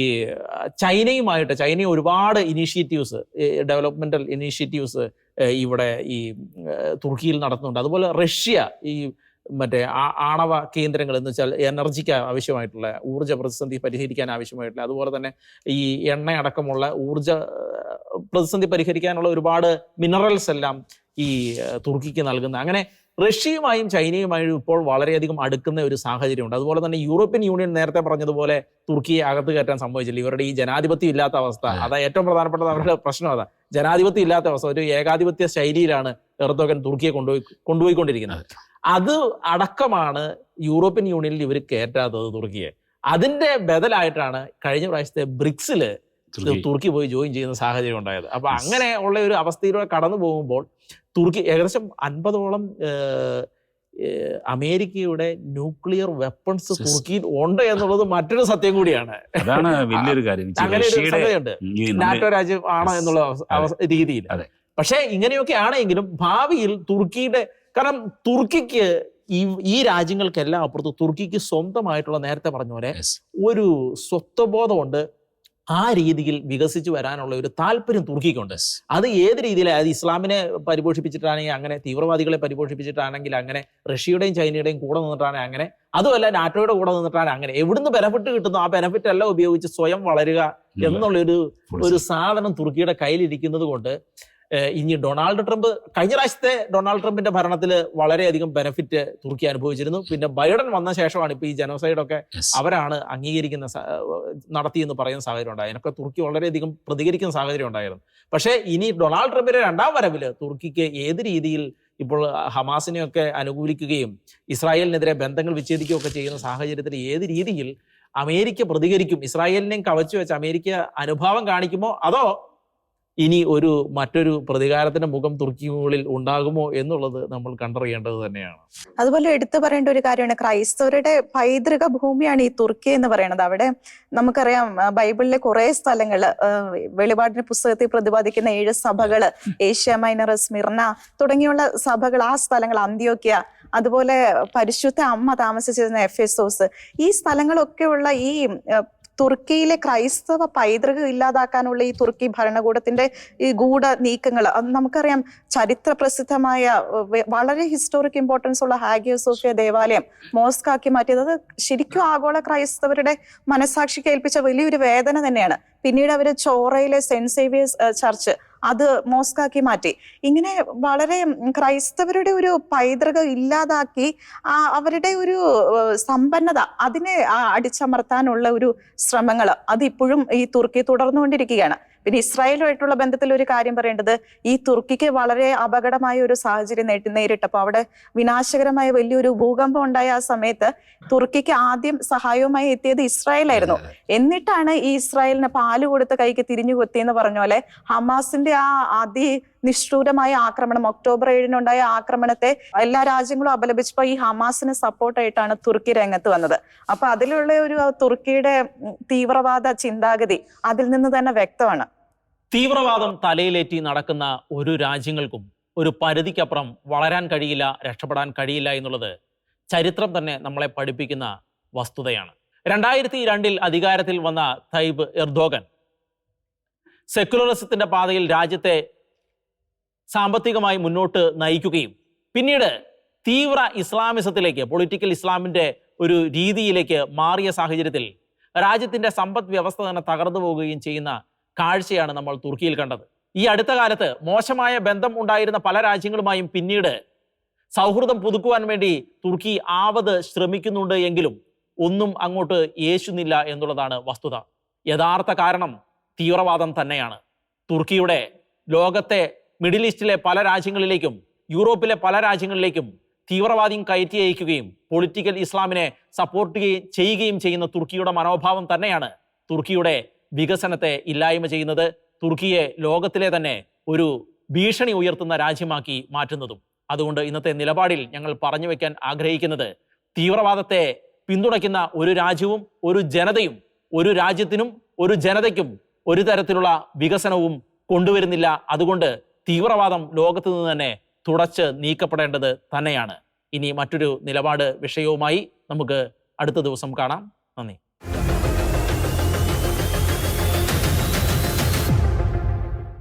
ചൈനയും ഒരുപാട് ഇനീഷ്യേറ്റീവ്സ്, ഡെവലപ്മെന്റൽ ഇനീഷ്യേറ്റീവ്സ് ഇവിടെ ഈ തുർക്കിയിൽ നടത്തുന്നുണ്ട്. അതുപോലെ റഷ്യ ഈ മറ്റേ ആണവ കേന്ദ്രങ്ങൾ എന്ന് വെച്ചാൽ എനർജിക്ക് ആവശ്യമായിട്ടുള്ള ഊർജ്ജ പ്രതിസന്ധി പരിഹരിക്കാൻ ആവശ്യമായിട്ടുള്ള, അതുപോലെ തന്നെ ഈ എണ്ണയടക്കമുള്ള ഊർജ്ജ പ്രതിസന്ധി പരിഹരിക്കാനുള്ള ഒരുപാട് മിനറൽസ് എല്ലാം ഈ തുർക്കിക്ക് നൽകുന്ന, അങ്ങനെ റഷ്യയുമായും ചൈനയുമായും ഇപ്പോൾ വളരെയധികം അടുക്കുന്ന ഒരു സാഹചര്യമുണ്ട്. അതുപോലെ തന്നെ യൂറോപ്യൻ യൂണിയൻ നേരത്തെ പറഞ്ഞതുപോലെ തുർക്കിയെ അകത്ത് കയറ്റാൻ സംഭവിച്ചില്ല. ഇവരുടെ ഈ ജനാധിപത്യം ഇല്ലാത്ത അവസ്ഥ, അതാ ഏറ്റവും പ്രധാനപ്പെട്ടത് അവരുടെ പ്രശ്നം. അതാ ജനാധിപത്യം ഇല്ലാത്ത അവസ്ഥ, ഒരു ഏകാധിപത്യ ശൈലിയിലാണ് എർദോഗൻ തുർക്കിയെ കൊണ്ടുപോയിക്കൊണ്ടിരിക്കുന്നത്. അത് അടക്കമാണ് യൂറോപ്യൻ യൂണിയനിൽ ഇവർ കയറ്റാത്തത് തുർക്കിയെ. അതിന്റെ ബദലായിട്ടാണ് കഴിഞ്ഞ പ്രാവശ്യത്തെ ബ്രിക്സില് തുർക്കി പോയി ജോയിൻ ചെയ്യുന്ന സാഹചര്യം ഉണ്ടായത്. അപ്പൊ അങ്ങനെ ഉള്ള ഒരു അവസ്ഥയിലൂടെ കടന്നു പോകുമ്പോൾ തുർക്കി ഏകദേശം 50ഓളം അമേരിക്കയുടെ ന്യൂക്ലിയർ വെപ്പൺസ് തുർക്കിയിൽ ഉണ്ട് എന്നുള്ളത് മറ്റൊരു സത്യം കൂടിയാണ്. അതാണ് വലിയൊരു കാര്യം. അങ്ങനെ ഒരു സത്യമുണ്ട്, നാറ്റോ രാജ്യം ആണ് എന്നുള്ള രീതിയിൽ. പക്ഷെ ഇങ്ങനെയൊക്കെ ആണെങ്കിലും ഭാവിയിൽ തുർക്കിയുടെ, കാരണം തുർക്കിക്ക് ഈ രാജ്യങ്ങൾക്കെല്ലാം അപ്പുറത്ത് തുർക്കിക്ക് സ്വന്തമായിട്ടുള്ള, നേരത്തെ പറഞ്ഞ പോലെ ഒരു സ്വത്വബോധമുണ്ട്. ആ രീതിയിൽ വികസിച്ചു വരാനുള്ള ഒരു താല്പര്യം തുർക്കിക്കുണ്ട്. അത് ഏത് രീതിയിലാണ്, അത് ഇസ്ലാമിനെ പരിപോഷിപ്പിച്ചിട്ടാണെങ്കിൽ അങ്ങനെ, തീവ്രവാദികളെ പരിപോഷിപ്പിച്ചിട്ടാണെങ്കിൽ അങ്ങനെ, റഷ്യയുടെയും ചൈനയുടെയും കൂടെ നിന്നിട്ടാണെങ്കിൽ അങ്ങനെ, അതുമല്ല നാറ്റോയുടെ കൂടെ നിന്നിട്ടാണെങ്കിൽ അങ്ങനെ, എവിടുന്ന് ബെനഫിറ്റ് കിട്ടുന്നു ആ ബെനഫിറ്റ് എല്ലാം ഉപയോഗിച്ച് സ്വയം വളരുക എന്നുള്ളൊരു സാധനം തുർക്കിയുടെ കയ്യിലിരിക്കുന്നത് കൊണ്ട് ഇനി ഡൊണാൾഡ് ട്രംപ്, കഴിഞ്ഞ പ്രാവശ്യത്തെ ഡൊണാൾഡ് ട്രംപിന്റെ ഭരണത്തിൽ വളരെയധികം ബെനിഫിറ്റ് തുർക്കി അനുഭവിച്ചിരുന്നു. പിന്നെ ബൈഡൻ വന്ന ശേഷമാണ് ഇപ്പൊ ഈ ജനോസൈഡൊക്കെ അവരാണ് അംഗീകരിക്കുന്ന നടത്തിയെന്ന് പറയുന്ന സാഹചര്യം ഉണ്ടായി. അതിനൊക്കെ തുർക്കി വളരെയധികം പ്രതികരിക്കുന്ന സാഹചര്യം ഉണ്ടായിരുന്നു. പക്ഷേ ഇനി ഡൊണാൾഡ് ട്രംപിന്റെ രണ്ടാം വരവില് തുർക്കിക്ക് ഏത് രീതിയിൽ ഇപ്പോൾ ഹമാസിനെയൊക്കെ അനുകൂലിക്കുകയും ഇസ്രായേലിനെതിരെ ബന്ധങ്ങൾ വിച്ഛേദിക്കുകയൊക്കെ ചെയ്യുന്ന സാഹചര്യത്തിൽ ഏത് രീതിയിൽ അമേരിക്ക പ്രതികരിക്കും, ഇസ്രായേലിനെയും കവച്ചു വെച്ച് അമേരിക്ക അനുഭാവം കാണിക്കുമോ, അതോ ഇനി മറ്റൊരു പ്രതികാരത്തിന്റെ മുഖം തുർക്കിയുള്ളിൽ ഉണ്ടാകുമോ എന്നുള്ളത് നമ്മൾ കണ്ടറിയേണ്ടത് തന്നെയാണ്. അതുപോലെ എടുത്തു പറയേണ്ട ഒരു കാര്യമാണ്, ക്രൈസ്തവരുടെ പൈതൃക ഭൂമിയാണ് ഈ തുർക്കി എന്ന് പറയുന്നത്. അവിടെ നമുക്കറിയാം ബൈബിളിലെ കുറെ സ്ഥലങ്ങള്, വെളിപാടിന്റെ പുസ്തകത്തിൽ പ്രതിപാദിക്കുന്ന 7 സഭകള്, ഏഷ്യ മൈനർ, സ്മിർന തുടങ്ങിയുള്ള സഭകൾ, ആ സ്ഥലങ്ങൾ, അന്ത്യോക്യ, അതുപോലെ പരിശുദ്ധ അമ്മ താമസിച്ചിരുന്ന എഫെസോസ്, ഈ സ്ഥലങ്ങളൊക്കെയുള്ള ഈ തുർക്കിയിലെ ക്രൈസ്തവ പൈതൃകം ഇല്ലാതാക്കാനുള്ള ഈ തുർക്കി ഭരണകൂടത്തിന്റെ ഈ ഗൂഢ നീക്കങ്ങൾ, അത് നമുക്കറിയാം. ചരിത്ര പ്രസിദ്ധമായ വളരെ ഹിസ്റ്റോറിക് ഇമ്പോർട്ടൻസ് ഉള്ള ഹാഗിയ സോഫിയ ദേവാലയം മോസ്ക് ആക്കി മാറ്റിയത് അത് ശരിക്കും ആഗോള ക്രൈസ്തവരുടെ മനസാക്ഷിക്ക് ഏൽപ്പിച്ച വലിയൊരു വേദന തന്നെയാണ്. പിന്നീട് അവര് ചോറയിലെ സെന്റ് സേവിയേഴ്സ് ചർച്ച് അത് മോസ്കാക്കി മാറ്റി. ഇങ്ങനെ വളരെ ക്രൈസ്തവരുടെ ഒരു പൈതൃകം ഇല്ലാതാക്കി അവരുടെ ഒരു സമ്പന്നത അതിനെ അടിച്ചമർത്താനുള്ള ഒരു ശ്രമങ്ങൾ അത് ഇപ്പോഴും ഈ തുർക്കി തുടർന്നുകൊണ്ടിരിക്കുകയാണ്. പിന്നെ ഇസ്രായേലുമായിട്ടുള്ള ബന്ധത്തിൽ ഒരു കാര്യം പറയേണ്ടത്, ഈ തുർക്കിക്ക് വളരെ അപകടമായ ഒരു സാഹചര്യം നേരിട്ടപ്പോൾ അവിടെ വിനാശകരമായ വലിയൊരു ഭൂകമ്പം ഉണ്ടായ ആ സമയത്ത് തുർക്കിക്ക് ആദ്യം സഹായവുമായി എത്തിയത് ഇസ്രായേലായിരുന്നു. എന്നിട്ടാണ് ഈ ഇസ്രായേലിന് പാല് കൊടുത്ത കൈക്ക് തിരിഞ്ഞു കൊത്തിയെന്ന് പറഞ്ഞ പോലെ ഹമാസിന്റെ ആ നിഷ്ഠൂരമായ ആക്രമണം, ഒക്ടോബർ 7-നുണ്ടായ ആക്രമണത്തെ എല്ലാ രാജ്യങ്ങളും അപലപിച്ചപ്പോൾ ഈ ഹമാസിന് സപ്പോർട്ടായിട്ടാണ് തുർക്കി രംഗത്ത് വന്നത്. അപ്പൊ അതിലുള്ള ഒരു തുർക്കിയുടെ തീവ്രവാദ ചിന്താഗതി അതിൽ നിന്ന് തന്നെ വ്യക്തമാണ്. തീവ്രവാദം തലയിലേറ്റി നടക്കുന്ന ഒരു രാജ്യങ്ങൾക്കും ഒരു പരിധിക്കപ്പുറം വളരാൻ കഴിയില്ല, രക്ഷപ്പെടാൻ കഴിയില്ല എന്നുള്ളത് ചരിത്രം തന്നെ നമ്മളെ പഠിപ്പിക്കുന്ന വസ്തുതയാണ്. 2002 അധികാരത്തിൽ വന്ന തയ്യിബ് എർദോഗൻ സെക്യുലറിസത്തിന്റെ പാതയിൽ രാജ്യത്തെ സാമ്പത്തികമായി മുന്നോട്ട് നയിക്കുകയും പിന്നീട് തീവ്ര ഇസ്ലാമിസത്തിലേക്ക്, പൊളിറ്റിക്കൽ ഇസ്ലാമിന്റെ ഒരു രീതിയിലേക്ക് മാറിയ സാഹചര്യത്തിൽ രാജ്യത്തിന്റെ സമ്പദ് വ്യവസ്ഥ തന്നെ തകർന്നു പോവുകയും ചെയ്യുന്ന കാഴ്ചയാണ് നമ്മൾ തുർക്കിയിൽ കണ്ടത്. ഈ അടുത്ത കാലത്ത് മോശമായ ബന്ധം ഉണ്ടായിരുന്ന പല രാജ്യങ്ങളുമായും പിന്നീട് സൗഹൃദം പുതുക്കുവാൻ വേണ്ടി തുർക്കി ആവത് ശ്രമിക്കുന്നുണ്ട് എങ്കിലും ഒന്നും അങ്ങോട്ട് യേശുന്നില്ല എന്നുള്ളതാണ് വസ്തുത. യഥാർത്ഥ കാരണം തീവ്രവാദം തന്നെയാണ്. തുർക്കിയുടെ ലോകത്തെ മിഡിൽ ഈസ്റ്റിലെ പല രാജ്യങ്ങളിലേക്കും യൂറോപ്പിലെ പല രാജ്യങ്ങളിലേക്കും തീവ്രവാദിയും കയറ്റി അയക്കുകയും പൊളിറ്റിക്കൽ ഇസ്ലാമിനെ സപ്പോർട്ട് ചെയ്യുകയും ചെയ്യുന്ന തുർക്കിയുടെ മനോഭാവം തന്നെയാണ് തുർക്കിയുടെ വികസനത്തെ ഇല്ലായ്മ ചെയ്യുന്നത്, തുർക്കിയെ ലോകത്തിലെ തന്നെ ഒരു ഭീഷണി ഉയർത്തുന്ന രാജ്യമാക്കി മാറ്റുന്നതും. അതുകൊണ്ട് ഇന്നത്തെ നിലപാടിൽ ഞങ്ങൾ പറഞ്ഞു വെക്കാൻ ആഗ്രഹിക്കുന്നത്, തീവ്രവാദത്തെ പിന്തുണയ്ക്കുന്ന ഒരു രാജ്യവും ഒരു ജനതയും ഒരു രാജ്യത്തിനും ഒരു ജനതയ്ക്കും ഒരു തരത്തിലുള്ള വികസനവും കൊണ്ടുവരുന്നില്ല. അതുകൊണ്ട് തീവ്രവാദം ലോകത്ത് നിന്ന് തന്നെ തുടച്ച് നീക്കപ്പെടേണ്ടത് തന്നെയാണ്. ഇനി മറ്റൊരു നിലപാട് വിഷയവുമായി നമുക്ക് അടുത്ത ദിവസം കാണാം. നന്ദി.